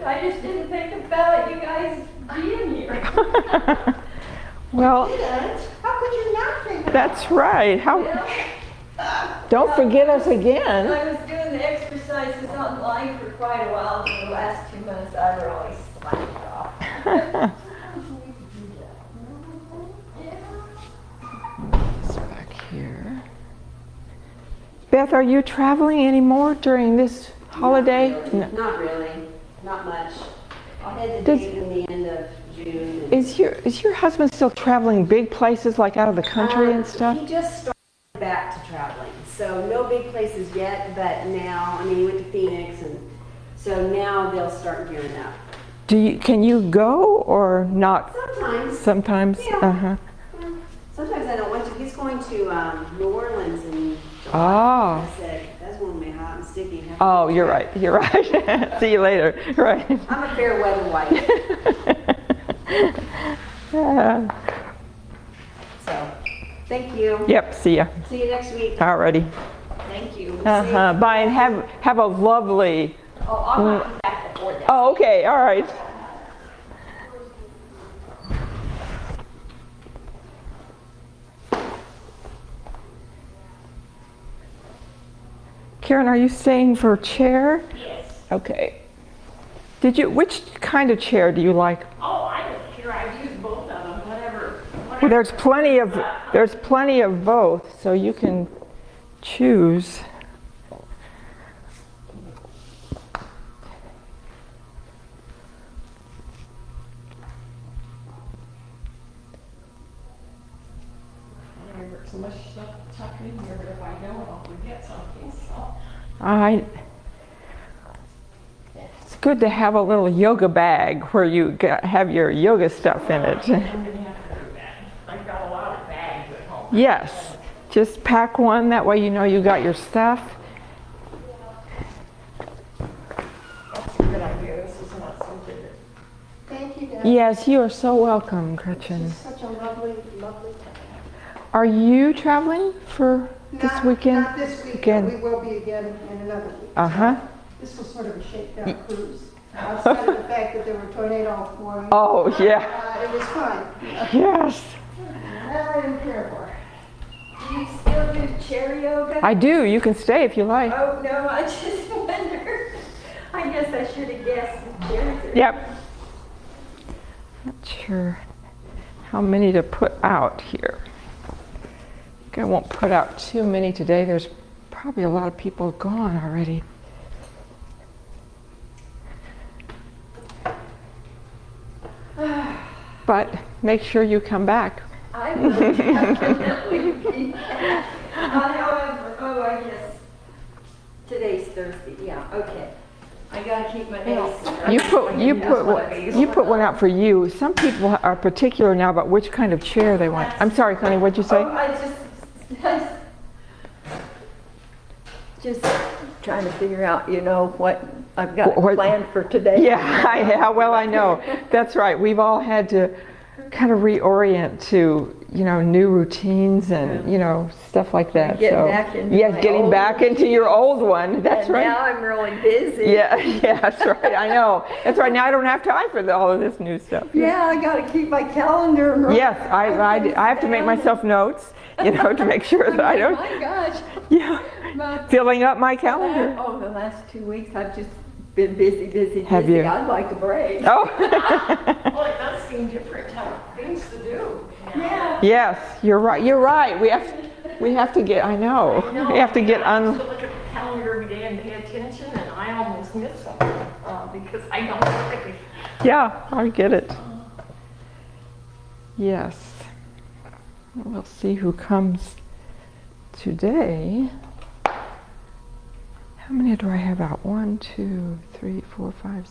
Speaker 6: I just didn't think about you guys being here.
Speaker 2: Well,
Speaker 1: how could you not think of
Speaker 2: that's right. Don't forget us again.
Speaker 6: I was doing the exercises online for quite a while. For the last 2 months, I really slacked off.
Speaker 2: It's back here. Beth, are you traveling anymore during this holiday? No.
Speaker 3: Not really. Not much. I'll head to
Speaker 2: Does-
Speaker 3: Dayton in the end of June.
Speaker 2: Is your husband still traveling big places like out of the country and stuff?
Speaker 3: He just started back to traveling. So no big places yet, but now, I mean, he went to Phoenix, and so now they'll start gearing up.
Speaker 2: Can you go or not?
Speaker 3: Sometimes.
Speaker 2: Sometimes.
Speaker 3: Yeah. Sometimes I don't want to. He's going to New Orleans in July.
Speaker 2: Ah.
Speaker 3: I said, that's going to be hot and sticky.
Speaker 2: Oh, you're right. See you later. Right.
Speaker 3: I'm a fair weather wife. So, thank you.
Speaker 2: Yep. See ya.
Speaker 3: See you next week.
Speaker 2: Alrighty.
Speaker 3: Thank you.
Speaker 2: Bye, and have a lovely.
Speaker 3: Oh, I'll not be back before that.
Speaker 2: Oh, okay. All right. Karen, are you staying for chair?
Speaker 7: Yes.
Speaker 2: Okay. Which kind of chair do you like?
Speaker 7: Oh, I don't care. I've used both of them, whatever.
Speaker 2: Well, there's plenty of both, so you can choose.
Speaker 7: There's so much stuff tucked in here, but if I don't, I'll forget something, so.
Speaker 2: It's good to have a little yoga bag where you have your yoga stuff in it.
Speaker 7: I'm gonna have to do that. I've got a lot of bags at home.
Speaker 2: Yes, just pack one, that way you know you got your stuff.
Speaker 7: That's a good idea. This is not so good.
Speaker 1: Thank you, Deb.
Speaker 2: Yes, you are so welcome, Gretchen.
Speaker 1: Such a lovely, lovely time.
Speaker 2: Are you traveling for this weekend?
Speaker 1: Not this week, but
Speaker 2: Again.
Speaker 1: we will be again in another week.
Speaker 2: Uh-huh.
Speaker 1: This was sort of a shakedown cruise. Outside of the fact that there were tornadoes forming.
Speaker 2: Oh, yeah.
Speaker 1: It was fun.
Speaker 2: Yes,
Speaker 1: That I didn't care for.
Speaker 6: Do you still do chair yoga?
Speaker 2: I do. You can stay if you like.
Speaker 6: Oh, no, I just wonder. I guess I should have guessed the chairs are.
Speaker 2: Yep. Not sure how many to put out here. I won't put out too many today. There's probably a lot of people gone already. But make sure you come back.
Speaker 6: I will definitely be back. However, oh, I guess today's Thursday, yeah, okay. I gotta keep my nails.
Speaker 2: You put one out for you. Some people are particular now about which kind of chair they want. I'm sorry, Connie, what'd you say?
Speaker 6: Oh, just trying to figure out, what I've got
Speaker 2: What-
Speaker 6: planned for today.
Speaker 2: Yeah, well, I know. That's right. We've all had to kind of reorient to, new routines and, stuff like that.
Speaker 6: Get
Speaker 2: so,
Speaker 6: back into
Speaker 2: yes,
Speaker 6: my
Speaker 2: getting
Speaker 6: old
Speaker 2: back into your old one. That's
Speaker 6: And
Speaker 2: right.
Speaker 6: now I'm really busy.
Speaker 2: Yeah, that's right. I know. That's right. Now I don't have time for all of this new stuff.
Speaker 6: Yeah, I gotta keep my calendar.
Speaker 2: Yes, I have to make myself notes, to make sure that I don't.
Speaker 6: My gosh.
Speaker 2: Yeah, filling up my calendar.
Speaker 6: Oh, the last 2 weeks I've just been busy.
Speaker 2: Have you?
Speaker 6: I'd like a break.
Speaker 2: Oh.
Speaker 7: Well, it does seem different things to do.
Speaker 6: Yeah.
Speaker 2: Yes, you're right. You're right. We have to get. I know. We have to get
Speaker 7: I have to look at the calendar every day and pay attention, and I almost miss something because I don't think
Speaker 2: Yeah, I get it. Yes. We'll see who comes today. How many do I have out? 1, 2, 3, 4, 5.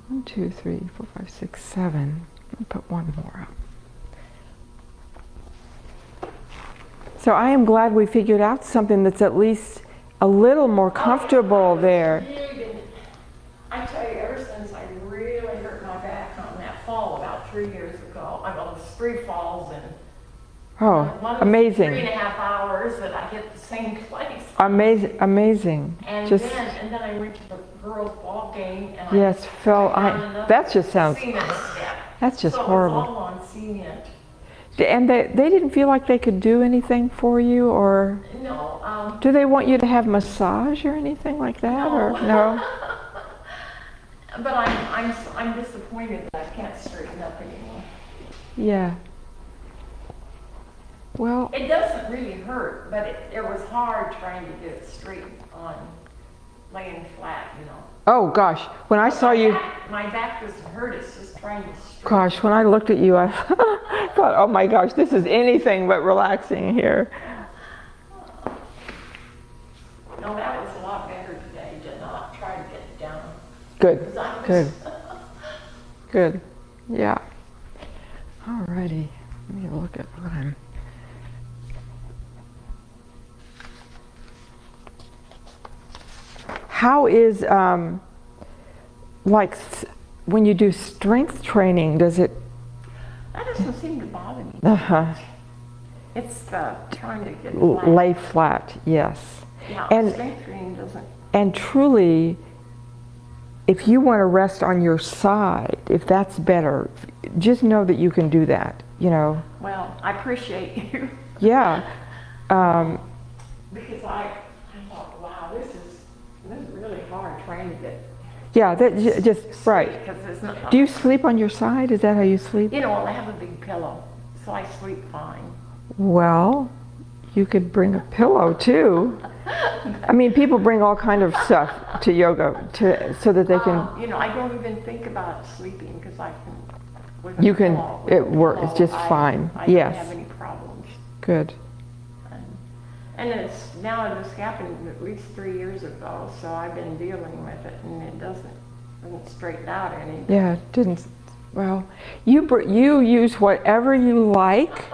Speaker 2: 1, 2, 3, 4, 5, 6, 7. I'll put one more up. So I am glad we figured out something that's at least a little more comfortable there.
Speaker 7: I tell you, ever since I really hurt my back on that fall about 3 years ago, I mean, it's 3 falls and
Speaker 2: Oh,
Speaker 7: one was
Speaker 2: amazing.
Speaker 7: 3.5 hours that I hit the same place.
Speaker 2: Amazing, amazing.
Speaker 7: And
Speaker 2: Just
Speaker 7: then I went to the girls' ball game and
Speaker 2: yes, that just sounds.
Speaker 7: cement step.
Speaker 2: That's just
Speaker 7: so
Speaker 2: horrible.
Speaker 7: It was all on cement.
Speaker 2: And they didn't feel like they could do anything for you, or
Speaker 7: No,
Speaker 2: do they want you to have massage or anything like that, or no?
Speaker 7: But I'm disappointed that I can't straighten up anymore.
Speaker 2: Yeah. Well,
Speaker 7: It doesn't really hurt, but it was hard trying to get it straight on laying flat,
Speaker 2: oh gosh, when I saw you,
Speaker 7: My back doesn't hurt, it's just trying to straighten.
Speaker 2: gosh, when I looked at you, I thought, oh my gosh, this is anything but relaxing here.
Speaker 7: No, that was a lot better today, to not try to get it down.
Speaker 2: Good,
Speaker 7: 'Cause I was-
Speaker 2: good, good. Yeah. Alrighty, let me look at what I'm. How is when you do strength training? Does it?
Speaker 7: That doesn't seem to bother me.
Speaker 2: Uh-huh.
Speaker 7: It's the trying to get flat.
Speaker 2: Lay flat, yes.
Speaker 7: Yeah,
Speaker 2: and-
Speaker 7: strength training doesn't.
Speaker 2: And truly, if you want to rest on your side, if that's better, just know that you can do that.
Speaker 7: Well, I appreciate you
Speaker 2: Yeah.
Speaker 7: because I thought, wow, hard trying to get
Speaker 2: Yeah, that just right.
Speaker 7: because it's not.
Speaker 2: Do you sleep on your side? Is that how you sleep?
Speaker 7: You know, well, I have a big pillow, so I sleep fine.
Speaker 2: Well, you could bring a pillow too. I mean, people bring all kind of stuff to yoga so that they can.
Speaker 7: You know, I don't even think about sleeping because I can. With a
Speaker 2: You can.
Speaker 7: pillow,
Speaker 2: It works. It's just fine.
Speaker 7: I
Speaker 2: Yes.
Speaker 7: don't have any problems.
Speaker 2: Good.
Speaker 7: And it's now this happened at least 3 years ago, so I've been dealing with it, and it doesn't straighten out any.
Speaker 2: Yeah. It didn't. Well, you use whatever you like,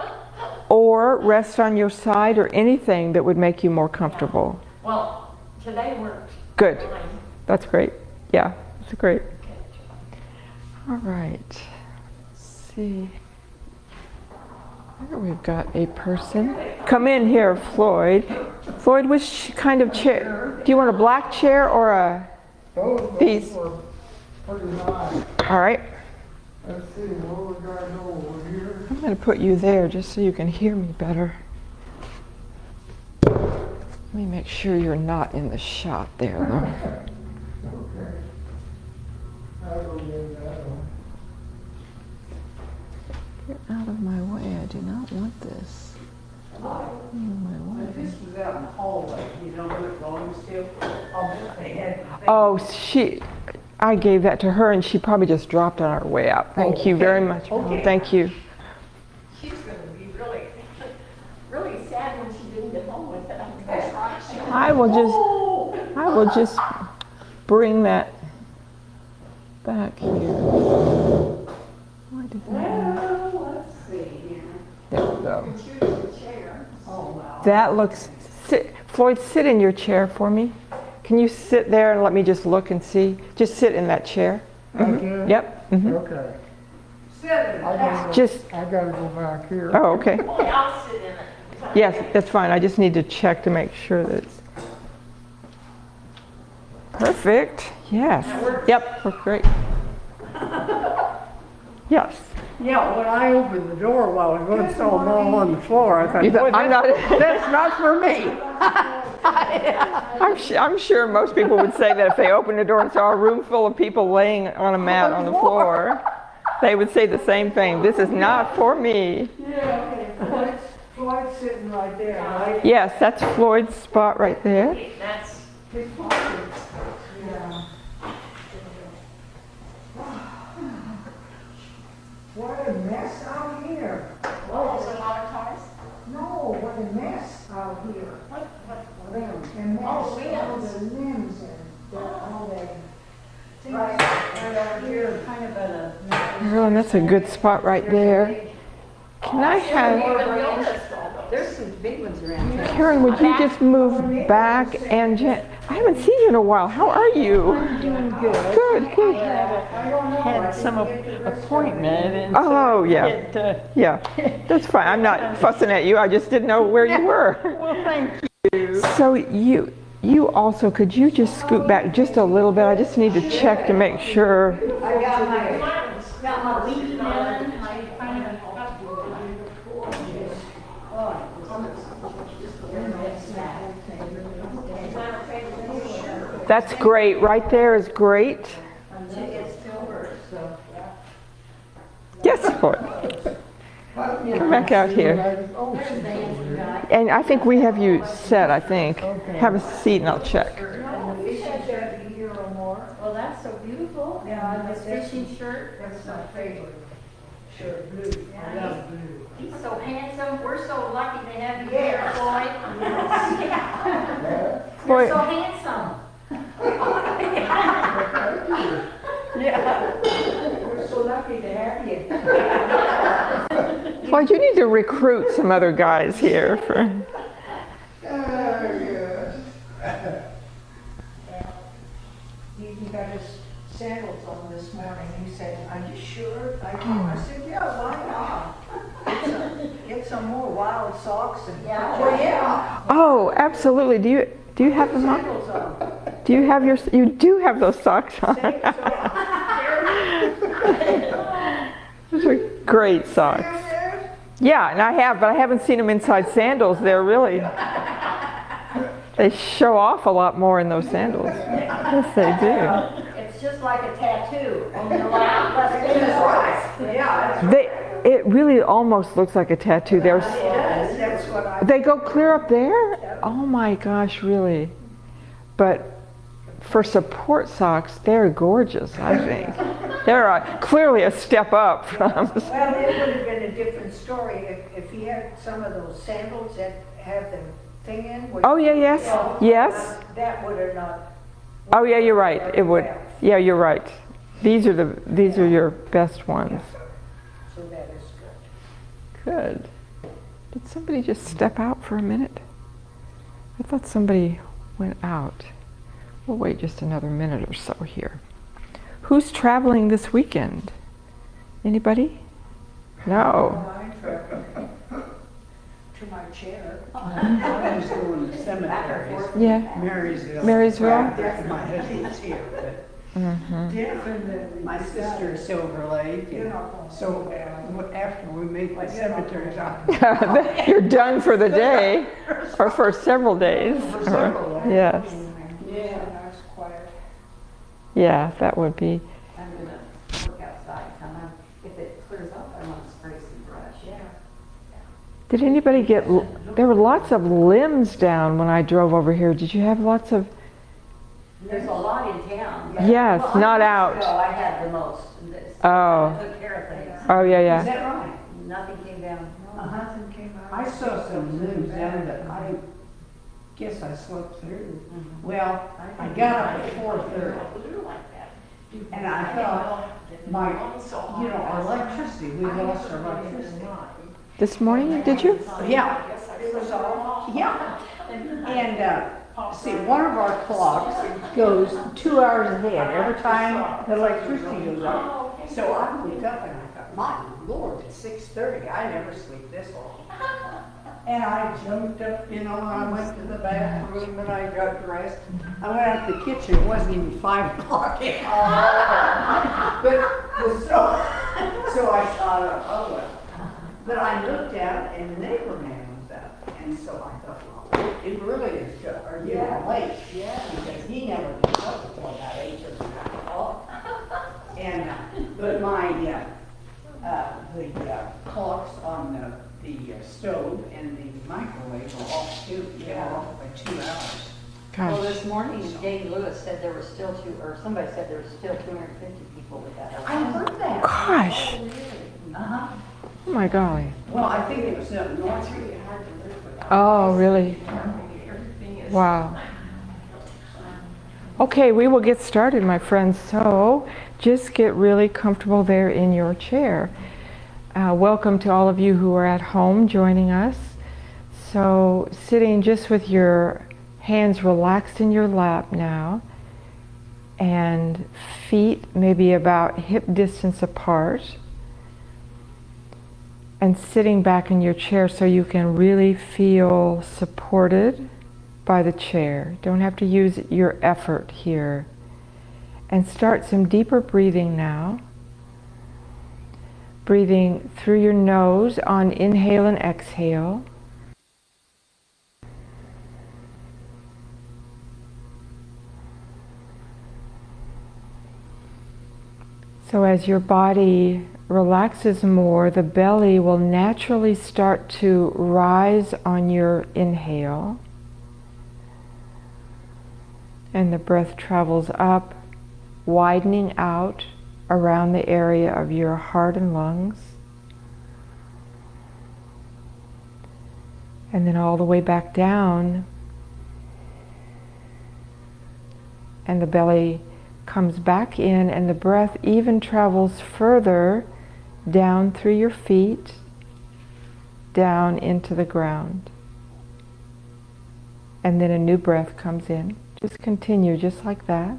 Speaker 2: or rest on your side, or anything that would make you more comfortable.
Speaker 7: Well, today worked.
Speaker 2: Good.
Speaker 7: Fine.
Speaker 2: That's great. Yeah. That's great. All right. Let's see. Here we've got a person. Come in here, Floyd. Floyd, which kind of chair? Do you want a black chair or a these?
Speaker 8: Pretty nice.
Speaker 2: All right.
Speaker 8: Let's see, what we got over here?
Speaker 2: I'm going to put you there just so you can hear me better. Let me make sure you're not in the shot there, though.
Speaker 8: Okay. I'll go get that one.
Speaker 2: Get out of my way. I do not want this. In my way.
Speaker 6: This was out in the hallway, you know where it belongs to? They had.
Speaker 2: Oh, I gave that to her and she probably just dropped on her way out. Thank you very much.
Speaker 6: Okay.
Speaker 2: Thank you.
Speaker 7: She's going to be really, really sad when she didn't get home with it.
Speaker 2: I will just bring that back here. Why did that?
Speaker 3: Well, let's see here.
Speaker 2: There we go.
Speaker 6: Choose a chair. Oh, wow.
Speaker 2: That looks, Floyd, sit in your chair for me. Can you sit there and let me just look and see? Just sit in that chair.
Speaker 8: Okay.
Speaker 2: Yep. Mhm.
Speaker 8: Okay.
Speaker 6: Sit in it.
Speaker 2: Just,
Speaker 8: I gotta go back here.
Speaker 2: oh, okay.
Speaker 7: Well, I'll sit in it.
Speaker 2: Yes, that's fine. I just need to check to make sure that it's perfect. Yes. Yep, worked great. Yes.
Speaker 5: Yeah, when I opened the door a while ago and saw them all on the floor, I thought,
Speaker 2: You thought,
Speaker 5: boy,
Speaker 2: I'm not.
Speaker 5: that's not for me.
Speaker 2: I'm sure most people would say that if they opened the door and saw a room full of people laying on a mat on the floor, they would say the same thing. This is not for me.
Speaker 6: Floyd's sitting right there, right?
Speaker 2: Yes, that's Floyd's spot right there.
Speaker 7: That's,
Speaker 6: His pocket. Yeah. What a mess out here.
Speaker 7: oh, it's a lot of cars?
Speaker 6: No, what a mess out here.
Speaker 7: What?
Speaker 6: Limbs. And
Speaker 7: Oh,
Speaker 6: all
Speaker 7: limbs.
Speaker 6: the limbs and all that.
Speaker 4: Right out here, kind of at a.
Speaker 2: Carolyn, that's a good spot right there. Can I have,
Speaker 3: There's some big ones around here.
Speaker 2: Karen, would you just move back and I haven't seen you in a while. How are you?
Speaker 4: Doing good.
Speaker 2: Good, good.
Speaker 4: Had some appointment and.
Speaker 2: Oh, yeah.
Speaker 4: It,
Speaker 2: Yeah, that's fine. I'm not fussing at you. I just didn't know where you were.
Speaker 4: well, thank you.
Speaker 2: So you also, could you just scoot back just a little bit? I just need to check to make sure.
Speaker 6: I got
Speaker 4: My weed done, my kind of.
Speaker 2: That's great. Right there is great. Yes, Floyd. Come back out here.
Speaker 8: Oh,
Speaker 2: And I think we have you set, I think. Have a seat and I'll check.
Speaker 4: Well, that's so beautiful.
Speaker 6: Yeah,
Speaker 4: This fishing shirt.
Speaker 6: That's my favorite shirt, blue. I love blue.
Speaker 4: He's so handsome. We're so lucky to have you here, Floyd. You're
Speaker 2: Floyd,
Speaker 4: so handsome.
Speaker 6: Yeah, we're so lucky to have you.
Speaker 2: Floyd, you need to recruit some other guys here for.
Speaker 6: He got his sandals on this morning. He said, "Are you sure?" I said, "Yeah, why not? Get some more wild socks and." Well, yeah.
Speaker 2: Oh, absolutely. Do you have them on?
Speaker 6: Sandals on.
Speaker 2: Do you have you do have those socks on? Those are great socks. Yeah, and I have, but I haven't seen them inside sandals. They're They show off a lot more in those sandals. Yes, they do.
Speaker 6: It's just like a tattoo, only a lot less dangerous. Yeah,
Speaker 2: It really almost looks like a tattoo. There's,
Speaker 6: that's what I.
Speaker 2: they go clear up there? Oh my gosh, really? But for support socks, they're gorgeous, I think. They're clearly a step up from.
Speaker 6: Well, it would have been a different story if he had some of those sandals that have the thing in.
Speaker 2: Oh yeah, yes, yes.
Speaker 6: That would have not.
Speaker 2: Oh yeah, you're right. It would. Yeah, you're right. These are your best ones.
Speaker 6: So that is good.
Speaker 2: Good. Did somebody just step out for a minute? I thought somebody went out. We'll wait just another minute or so here. Who's traveling this weekend? Anybody? No.
Speaker 6: To my chair.
Speaker 5: I was going to cemeteries,
Speaker 2: Yeah.
Speaker 5: Marysville.
Speaker 2: Marysville?
Speaker 5: My husband's here, but
Speaker 2: Mm-hmm.
Speaker 5: my sister is Silver Lake, and so after we make the cemeteries,
Speaker 2: You're done for the day, or for several days.
Speaker 5: For several days.
Speaker 2: Yes.
Speaker 6: Yeah, nice quiet.
Speaker 2: Yeah, that would be.
Speaker 3: I'm gonna work outside, if it clears up, I want to spray some brush. Yeah.
Speaker 2: Did anybody get? There were lots of limbs down when I drove over here. Did you have lots of?
Speaker 3: There's a lot in town.
Speaker 2: Yes,
Speaker 3: Well,
Speaker 2: not
Speaker 3: 100
Speaker 2: out.
Speaker 3: years ago, I had the most.
Speaker 2: Oh.
Speaker 3: I took care of things.
Speaker 2: Oh yeah,
Speaker 5: is
Speaker 2: yeah.
Speaker 5: that right?
Speaker 3: Nothing came down.
Speaker 6: Nothing came out.
Speaker 5: I saw some limbs down that I guess I slept through. Well, I got up at 4:30, and I thought, our electricity, we lost our electricity.
Speaker 2: This morning, did you?
Speaker 5: Yeah, it was all, yeah. And, see, one of our clocks goes 2 hours ahead every time the electricity goes out. So I woke up and I thought, my Lord, it's 6:30, I never sleep this long. And I jumped up, and I went to the bathroom and I got dressed. I went out to the kitchen, it wasn't even 5 o'clock yet. So I thought, oh well. But I looked out and the neighborman was out, and so I thought, well, it really is getting late. Yeah. Because he never gets up until about 8 or 9 o'clock. And, but the clocks on the stove and the microwave were off too, off by 2 hours.
Speaker 6: Well,
Speaker 2: Gosh.
Speaker 6: this morning, Dave Lewis said there were still somebody said there were still 250 people without
Speaker 5: I heard that.
Speaker 2: Gosh.
Speaker 5: Uh-huh.
Speaker 2: Oh my golly.
Speaker 5: Well, I think it was up north.
Speaker 2: Oh, really? Wow. Okay, we will get started, my friends. So just get really comfortable there in your chair. Welcome to all of you who are at home joining us. So sitting just with your hands relaxed in your lap now, and feet maybe about hip distance apart, and sitting back in your chair so you can really feel supported by the chair. Don't have to use your effort here. And start some deeper breathing now. Breathing through your nose on inhale and exhale. So as your body relaxes more, the belly will naturally start to rise on your inhale. And the breath travels up, widening out around the area of your heart and lungs. And then all the way back down. And the belly comes back in, and the breath even travels further down through your feet, down into the ground. And then a new breath comes in. Just continue just like that.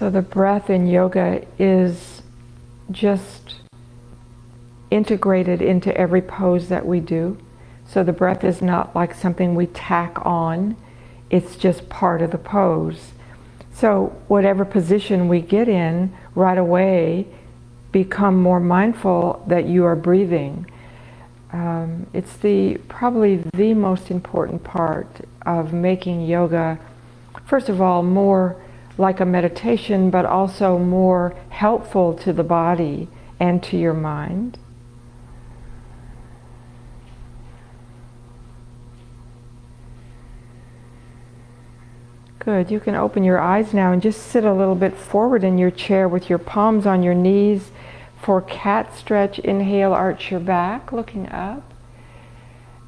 Speaker 2: So the breath in yoga is just integrated into every pose that we do. So the breath is not like something we tack on, it's just part of the pose. So whatever position we get in, right away, become more mindful that you are breathing. It's probably the most important part of making yoga, first of all, more like a meditation, but also more helpful to the body and to your mind. Good. You can open your eyes now and just sit a little bit forward in your chair with your palms on your knees for cat stretch. Inhale, arch your back, looking up.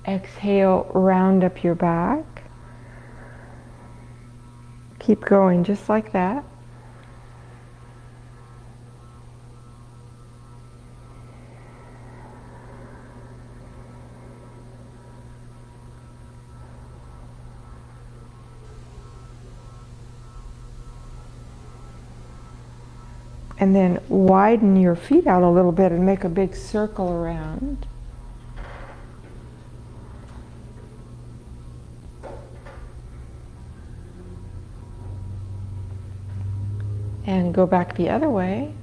Speaker 2: Exhale, round up your back. Keep going just like that. And then widen your feet out a little bit and make a big circle around. And go back the other way.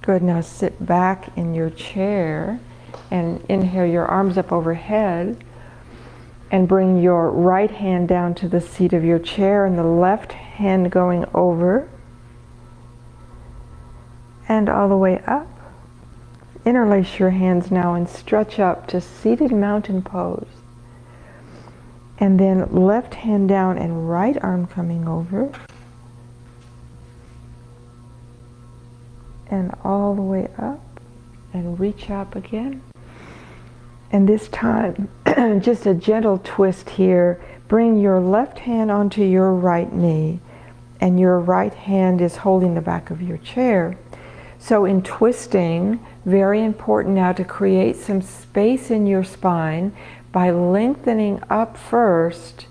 Speaker 2: Good, now sit back in your chair and inhale your arms up overhead and bring your right hand down to the seat of your chair and the left hand going over and all the way up. Interlace your hands now and stretch up to seated mountain pose. And then left hand down and right arm coming over. And all the way up and reach up again. And this time, just a gentle twist here. Bring your left hand onto your right knee and your right hand is holding the back of your chair. So in twisting, very important now to create some space in your spine by lengthening up first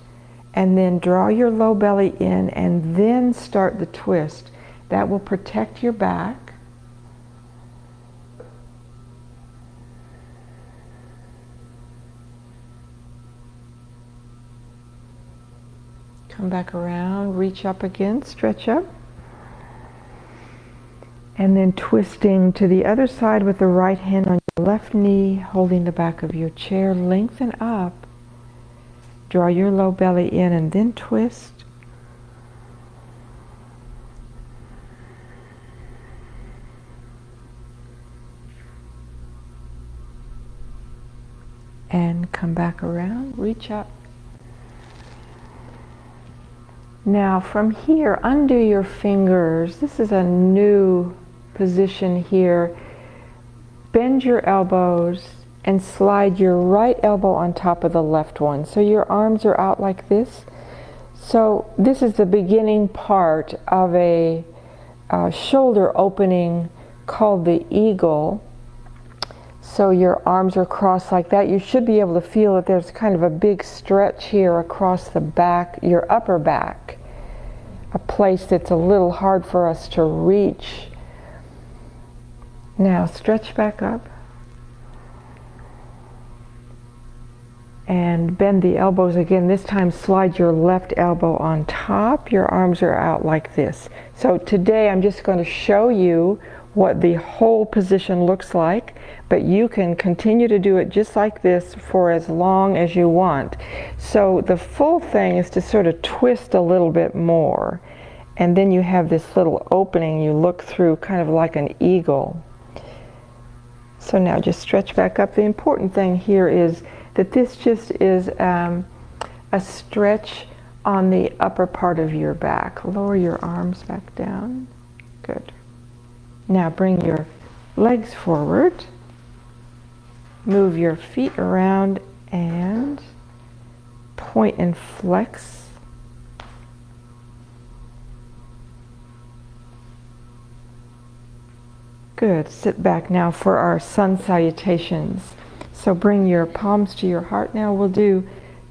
Speaker 2: and then draw your low belly in and then start the twist. That will protect your back. Come back around, reach up again, stretch up. And then twisting to the other side with the right hand on your left knee, holding the back of your chair, lengthen up. Draw your low belly in and then twist. And come back around, reach up. Now from here, undo your fingers. This is a new position here. Bend your elbows and slide your right elbow on top of the left one. So your arms are out like this. So this is the beginning part of a shoulder opening called the eagle. So your arms are crossed like that. You should be able to feel that there's kind of a big stretch here across the back, your upper back. A place that's a little hard for us to reach. Now stretch back up. And bend the elbows again. This time slide your left elbow on top. Your arms are out like this. So today I'm just going to show you what the whole position looks like, but you can continue to do it just like this for as long as you want. So the full thing is to sort of twist a little bit more, and then you have this little opening you look through, kind of like an eagle. So now just stretch back up. The important thing here is that this just is a stretch on the upper part of your back. Lower your arms back down. Good. Now bring your legs forward. Move your feet around and point and flex. Good. Sit back now for our sun salutations. So bring your palms to your heart now. We'll do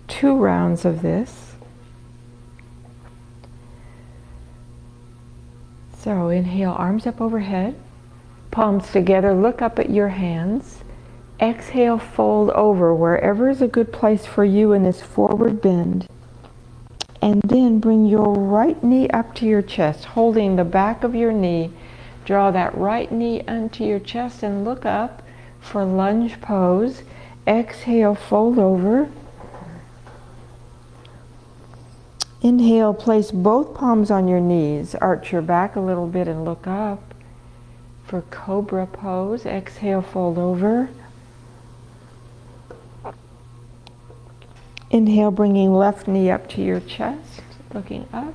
Speaker 2: 2 rounds of this. So inhale, arms up overhead, palms together, look up at your hands. Exhale, fold over wherever is a good place for you in this forward bend. And then bring your right knee up to your chest, holding the back of your knee. Draw that right knee onto your chest and look up for lunge pose. Exhale, fold over. Inhale, place both palms on your knees. Arch your back a little bit and look up for cobra pose. Exhale, fold over. Inhale, bringing left knee up to your chest, looking up.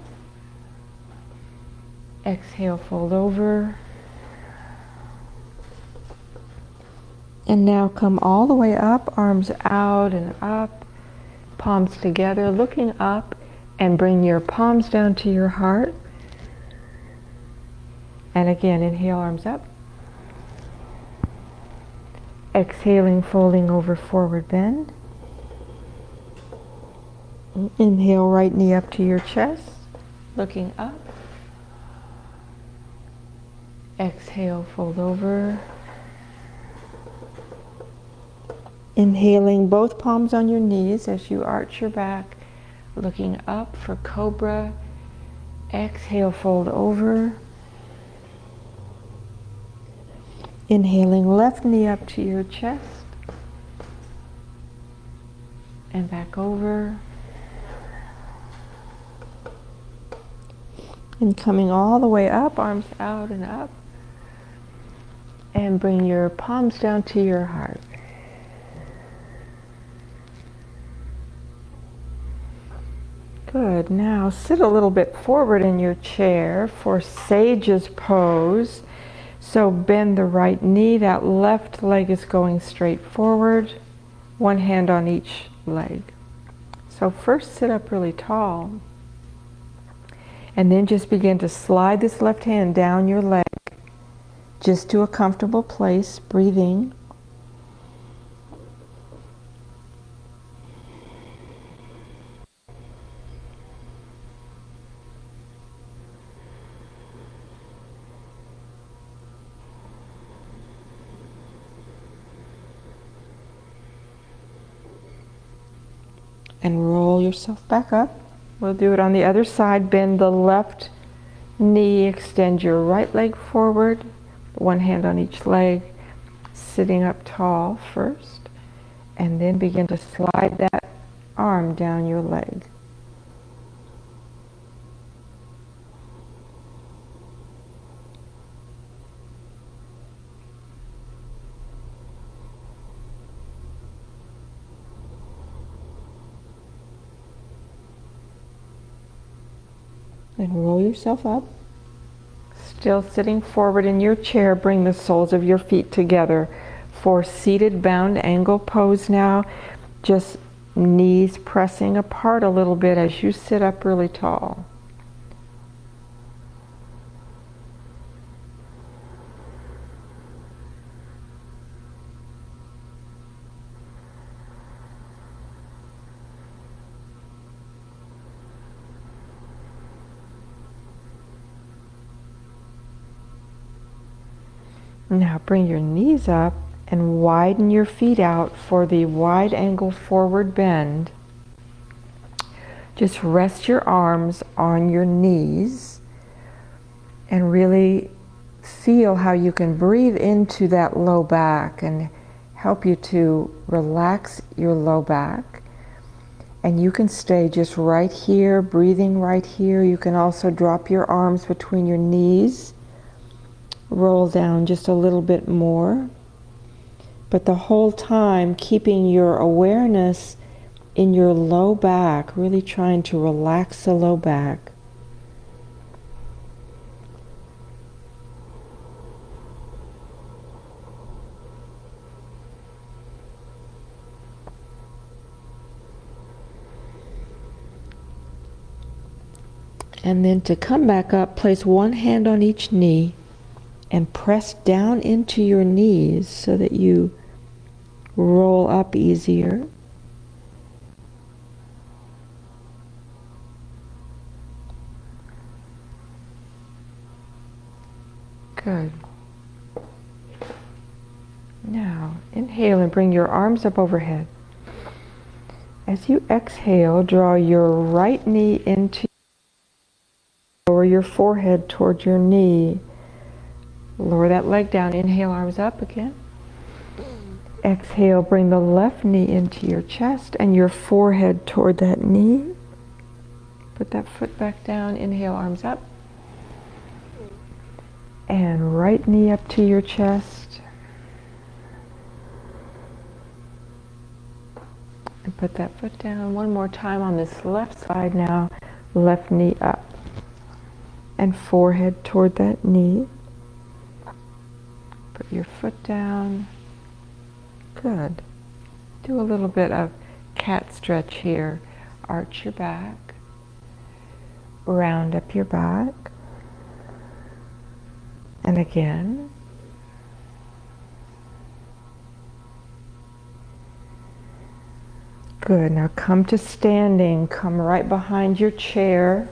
Speaker 2: Exhale, fold over. And now come all the way up, arms out and up, palms together, looking up, and bring your palms down to your heart. And again, inhale, arms up. Exhaling, folding over, forward bend. Inhale, right knee up to your chest, looking up. Exhale, fold over. Inhaling, both palms on your knees as you arch your back, looking up for cobra. Exhale, fold over. Inhaling, left knee up to your chest and back over. And coming all the way up, arms out and up. And bring your palms down to your heart. Good. Now sit a little bit forward in your chair for Sage's pose. So bend the right knee, that left leg is going straight forward, one hand on each leg. So first sit up really tall. And then just begin to slide this left hand down your leg, just to a comfortable place, breathing. And roll yourself back up. We'll do it on the other side. Bend the left knee, extend your right leg forward, one hand on each leg, sitting up tall first, and then begin to slide that arm down your leg. And roll yourself up. Still sitting forward in your chair, bring the soles of your feet together for seated bound angle pose now. Just knees pressing apart a little bit as you sit up really tall. Now bring your knees up and widen your feet out for the wide angle forward bend. Just rest your arms on your knees and really feel how you can breathe into that low back and help you to relax your low back. And you can stay just right here, breathing right here. You can also drop your arms between your knees. Roll down just a little bit more, but the whole time keeping your awareness in your low back, really trying to relax the low back. And then to come back up, place one hand on each knee and press down into your knees so that you roll up easier. Good. Now, inhale and bring your arms up overhead. As you exhale, draw your right knee into, lower your forehead towards your knee. Lower that leg down. Inhale, arms up again. Exhale, bring the left knee into your chest and your forehead toward that knee. Put that foot back down. Inhale, arms up. And right knee up to your chest. And put that foot down. One more time on this left side now. Left knee up. And forehead toward that knee. Put your foot down. Good. Do a little bit of cat stretch here. Arch your back. Round up your back. And again. Good. Now come to standing. Come right behind your chair.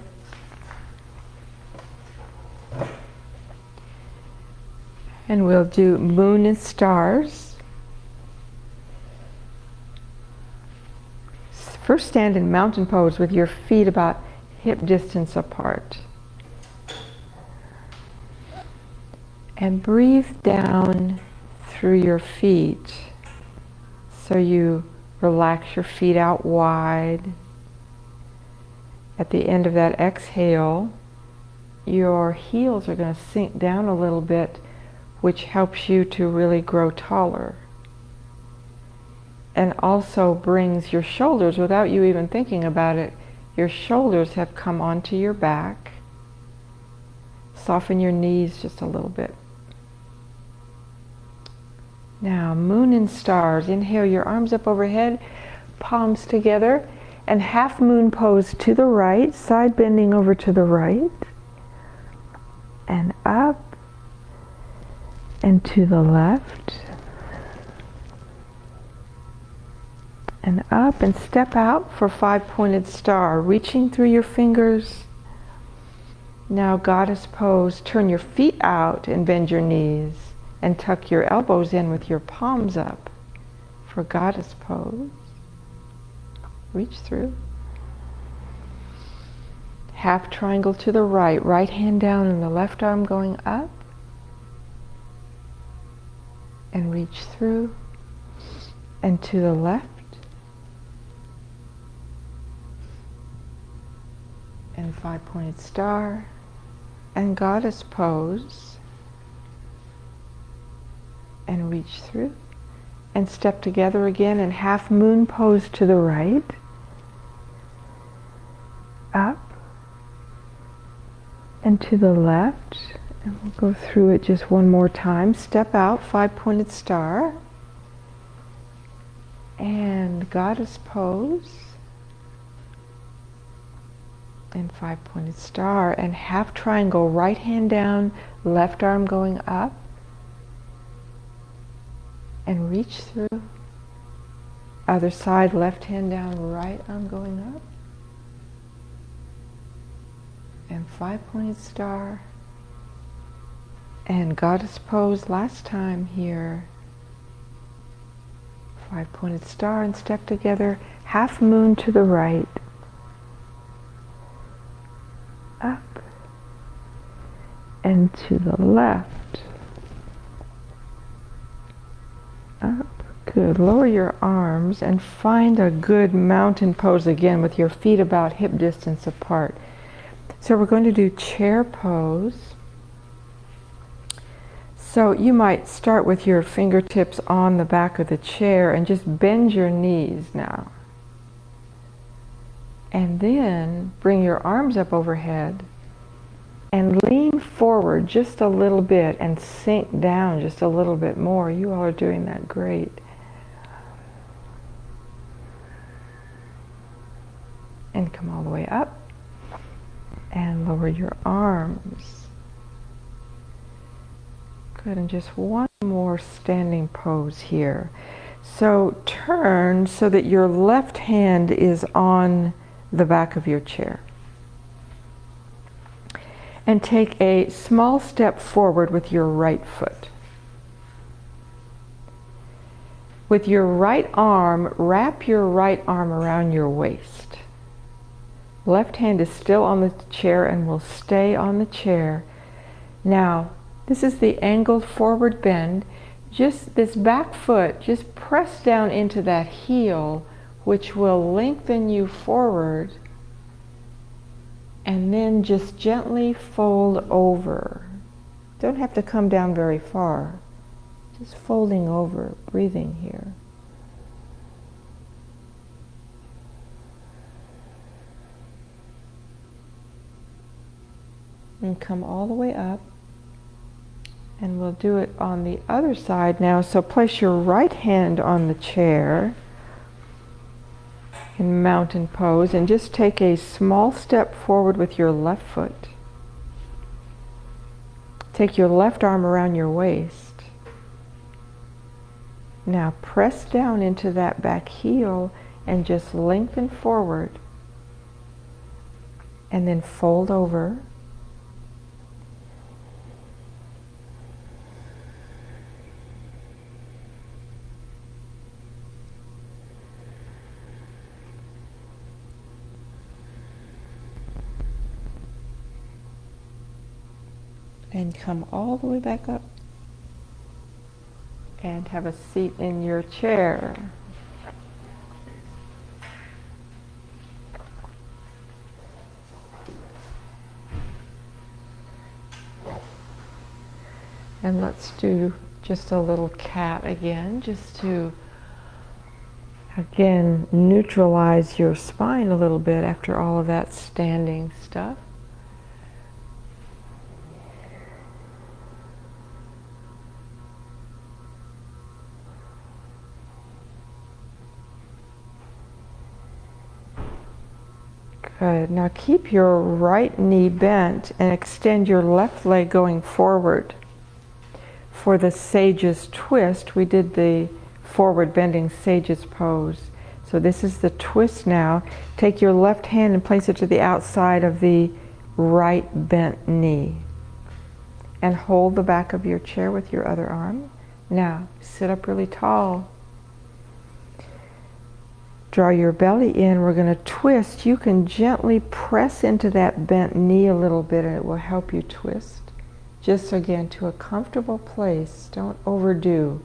Speaker 2: And we'll do moon and stars. First stand in mountain pose with your feet about hip distance apart. And breathe down through your feet. So you relax your feet out wide. At the end of that exhale, your heels are going to sink down a little bit, which helps you to really grow taller. And also brings your shoulders, without you even thinking about it, your shoulders have come onto your back. Soften your knees just a little bit. Now, moon and stars. Inhale your arms up overhead, palms together, and half moon pose to the right, side bending over to the right, and up, and to the left, and up, and step out for five-pointed star, reaching through your fingers. Now, goddess pose. Turn your feet out and bend your knees. And tuck your elbows in with your palms up for goddess pose. Reach through. Half triangle to the right. Right hand down and the left arm going up. And reach through. And to the left. And five-pointed star. And goddess pose. And reach through. And step together again in half moon pose to the right. Up. And to the left. And we'll go through it just one more time. Step out, five-pointed star. And goddess pose. And five-pointed star. And half triangle, right hand down, left arm going up. And reach through. Other side, left hand down, right arm going up. And five-pointed star. And goddess pose last time here. Five-pointed star and step together. Half moon to the right. Up. And to the left. Up. Good. Lower your arms and find a good mountain pose again with your feet about hip distance apart. So we're going to do chair pose. So you might start with your fingertips on the back of the chair and just bend your knees now. And then bring your arms up overhead and lean forward just a little bit and sink down just a little bit more. You all are doing that great. And come all the way up and lower your arms. Good, and just one more standing pose here. So turn so that your left hand is on the back of your chair. And take a small step forward with your right foot. With your right arm, wrap your right arm around your waist. Left hand is still on the chair and will stay on the chair. Now, this is the angled forward bend. Just this back foot, just press down into that heel, which will lengthen you forward, and then just gently fold over. Don't have to come down very far. Just folding over, breathing here. And come all the way up. And we'll do it on the other side now. So place your right hand on the chair in mountain pose and just take a small step forward with your left foot. Take your left arm around your waist. Now press down into that back heel and just lengthen forward. And then fold over. And come all the way back up and have a seat in your chair. And let's do just a little cat again, just to again neutralize your spine a little bit after all of that standing stuff. Good. Now keep your right knee bent and extend your left leg going forward. For the Sage's twist, we did the forward bending Sage's pose. So this is the twist now. Take your left hand and place it to the outside of the right bent knee. And hold the back of your chair with your other arm. Now sit up really tall. Draw your belly in. We're going to twist. You can gently press into that bent knee a little bit and it will help you twist. Just again to a comfortable place. Don't overdo.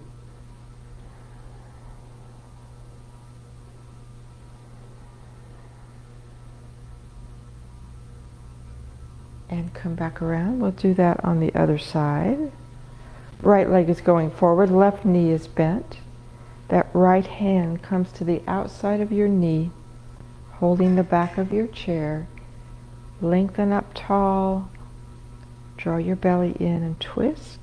Speaker 2: And come back around. We'll do that on the other side. Right leg is going forward. Left knee is bent. That right hand comes to the outside of your knee, holding the back of your chair. Lengthen up tall. Draw your belly in and twist.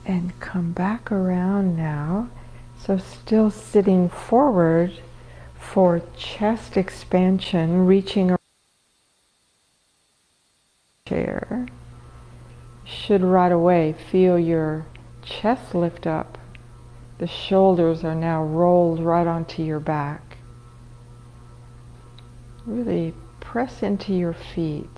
Speaker 2: And come back around now. So still sitting forward for chest expansion, reaching around the chair. Should right away feel your chest lift up. The shoulders are now rolled right onto your back. Really press into your feet.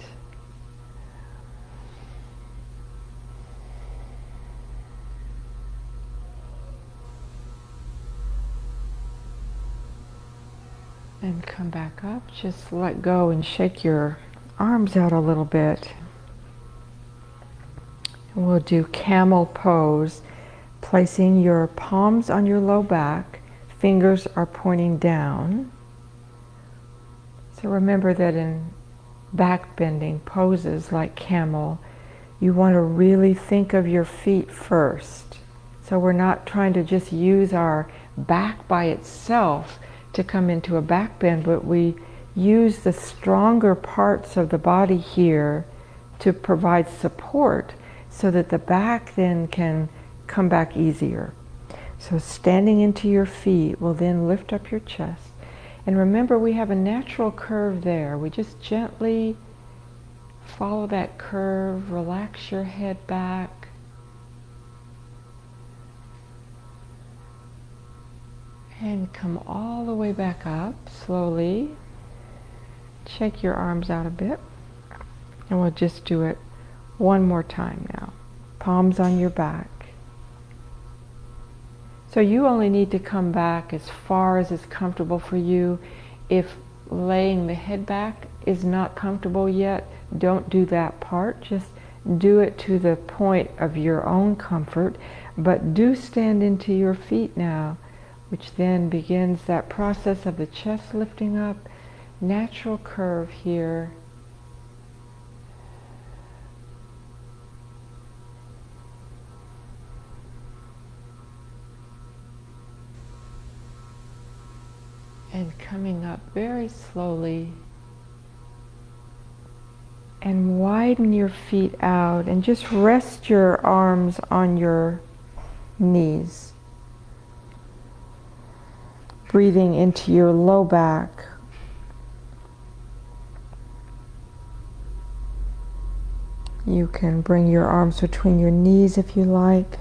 Speaker 2: And come back up. Just let go and shake your arms out a little bit. And we'll do camel pose, placing your palms on your low back, fingers are pointing down. So remember that in back bending poses like camel, you want to really think of your feet first. So we're not trying to just use our back by itself to come into a back bend, but we use the stronger parts of the body here to provide support so that the back then can come back easier. So standing into your feet will then lift up your chest. And remember, we have a natural curve there. We just gently follow that curve, relax your head back. And come all the way back up slowly. Shake your arms out a bit. And we'll just do it one more time now. Palms on your back. So you only need to come back as far as is comfortable for you. If laying the head back is not comfortable yet, don't do that part. Just do it to the point of your own comfort. But do stand into your feet now, which then begins that process of the chest lifting up. Natural curve here. And coming up very slowly. And widen your feet out and just rest your arms on your knees. Breathing into your low back. You can bring your arms between your knees if you like.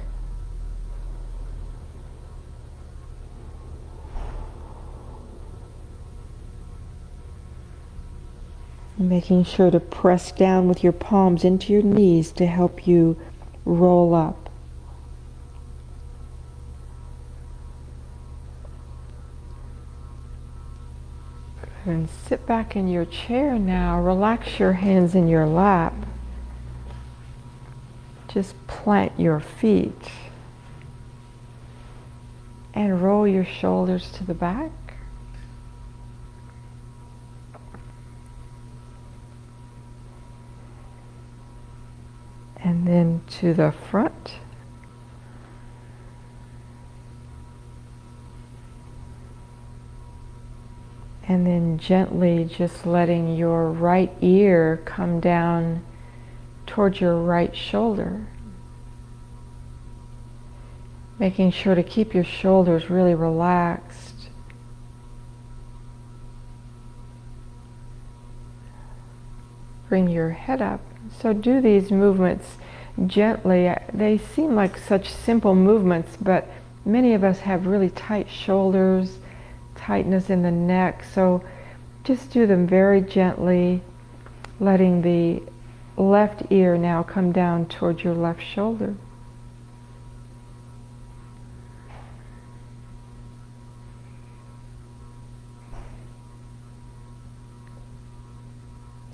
Speaker 2: Making sure to press down with your palms into your knees to help you roll up. And sit back in your chair now. Relax your hands in your lap. Just plant your feet. And roll your shoulders to the back. And then to the front. And then gently just letting your right ear come down towards your right shoulder. Making sure to keep your shoulders really relaxed. Bring your head up. So do these movements gently. They seem like such simple movements, but many of us have really tight shoulders, tightness in the neck. So just do them very gently, letting the left ear now come down towards your left shoulder.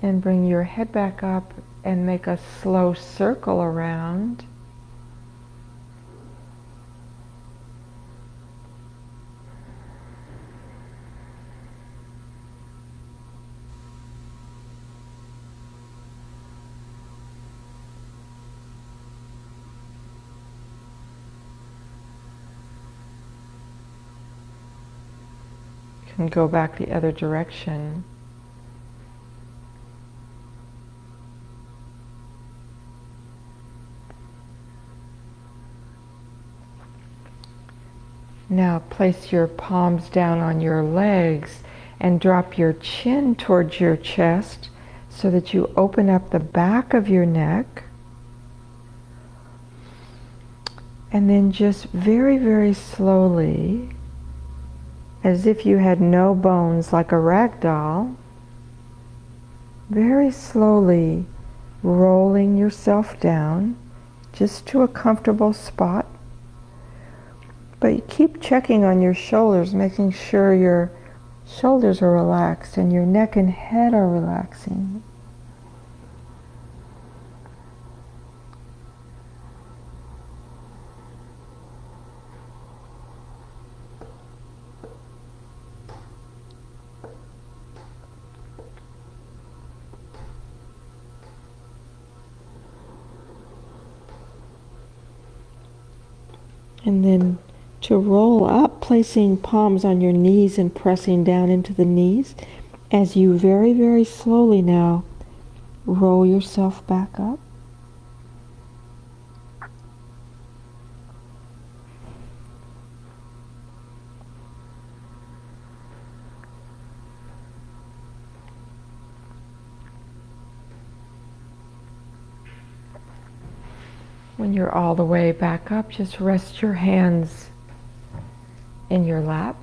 Speaker 2: And bring your head back up and make a slow circle around. You can go back the other direction. Now place your palms down on your legs and drop your chin towards your chest so that you open up the back of your neck. And then just very, very slowly, as if you had no bones, like a rag doll, very slowly rolling yourself down just to a comfortable spot. But keep checking on your shoulders, making sure your shoulders are relaxed and your neck and head are relaxing. And then to roll up, placing palms on your knees and pressing down into the knees, as you very, very slowly now roll yourself back up. When you're all the way back up, just rest your hands in your lap.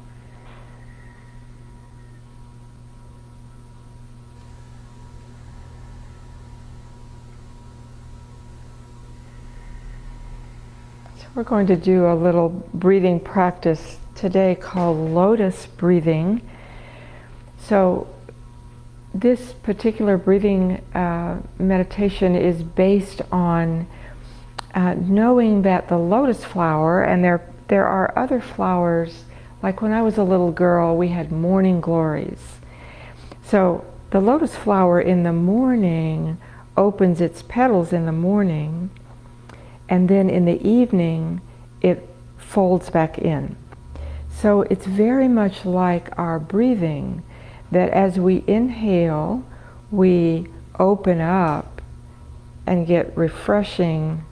Speaker 2: So we're going to do a little breathing practice today called lotus breathing. So this particular breathing meditation is based on knowing that the lotus flower, and there are other flowers, like when I was a little girl, we had morning glories. So the lotus flower in the morning opens its petals in the morning, and then in the evening it folds back in. So it's very much like our breathing, that as we inhale, we open up and get refreshing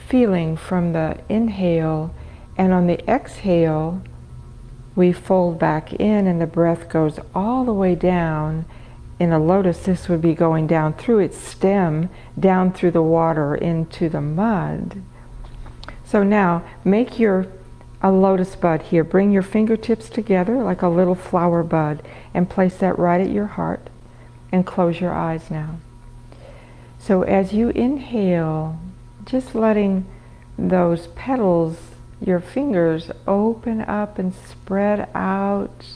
Speaker 2: feeling from the inhale, and on the exhale, we fold back in and the breath goes all the way down. In a lotus, this would be going down through its stem, down through the water into the mud. So now, make a lotus bud here. Bring your fingertips together like a little flower bud and place that right at your heart, and close your eyes now. So as you inhale, just letting those petals, your fingers, open up and spread out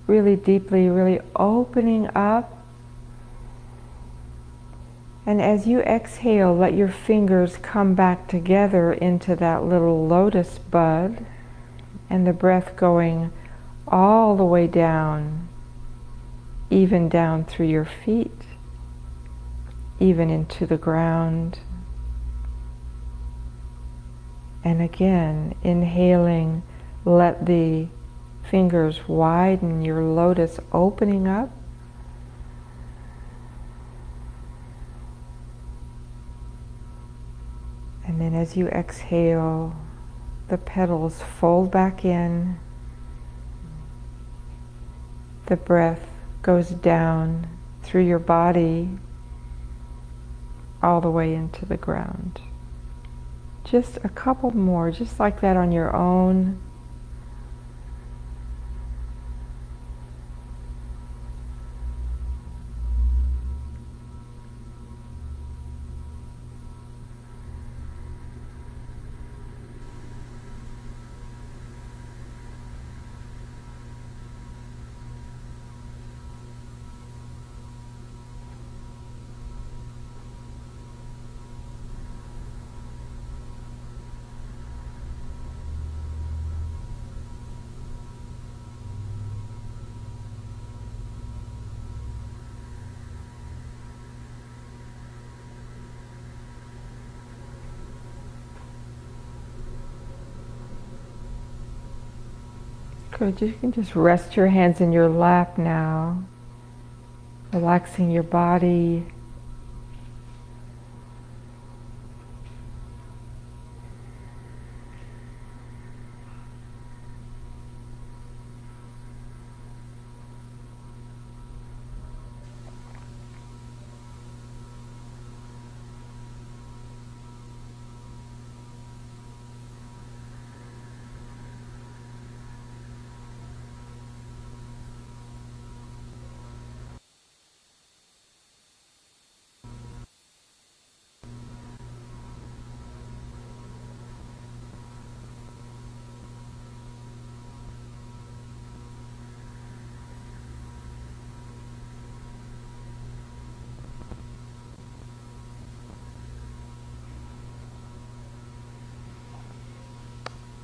Speaker 2: really deeply, really opening up. And as you exhale, let your fingers come back together into that little lotus bud, and the breath going all the way down, even down through your feet, even into the ground. And again, inhaling, let the fingers widen, your lotus opening up. And then as you exhale, the petals fold back in. The breath goes down through your body all the way into the ground. Just a couple more, just like that on your own. Good. You can just rest your hands in your lap now, relaxing your body.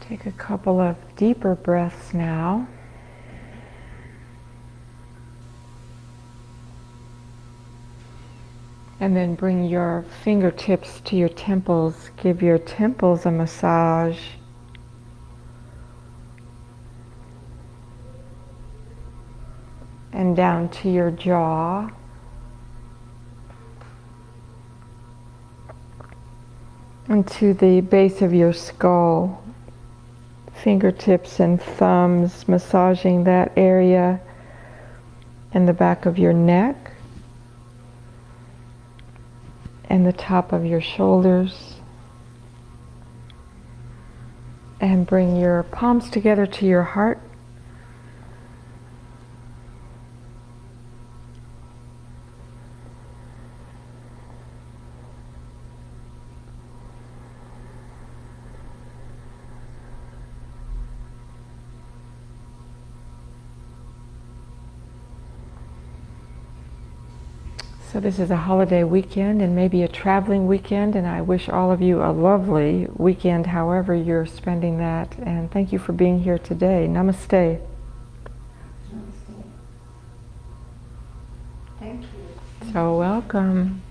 Speaker 2: Take a couple of deeper breaths now. And then bring your fingertips to your temples. Give your temples a massage. And down to your jaw. And to the base of your skull. Fingertips and thumbs massaging that area, and the back of your neck. and the top of your shoulders. And bring your palms together to your heart. So this is a holiday weekend and maybe a traveling weekend, and I wish all of you a lovely weekend however you're spending that. And thank you for being here today. Namaste.
Speaker 6: Thank you.
Speaker 2: So welcome.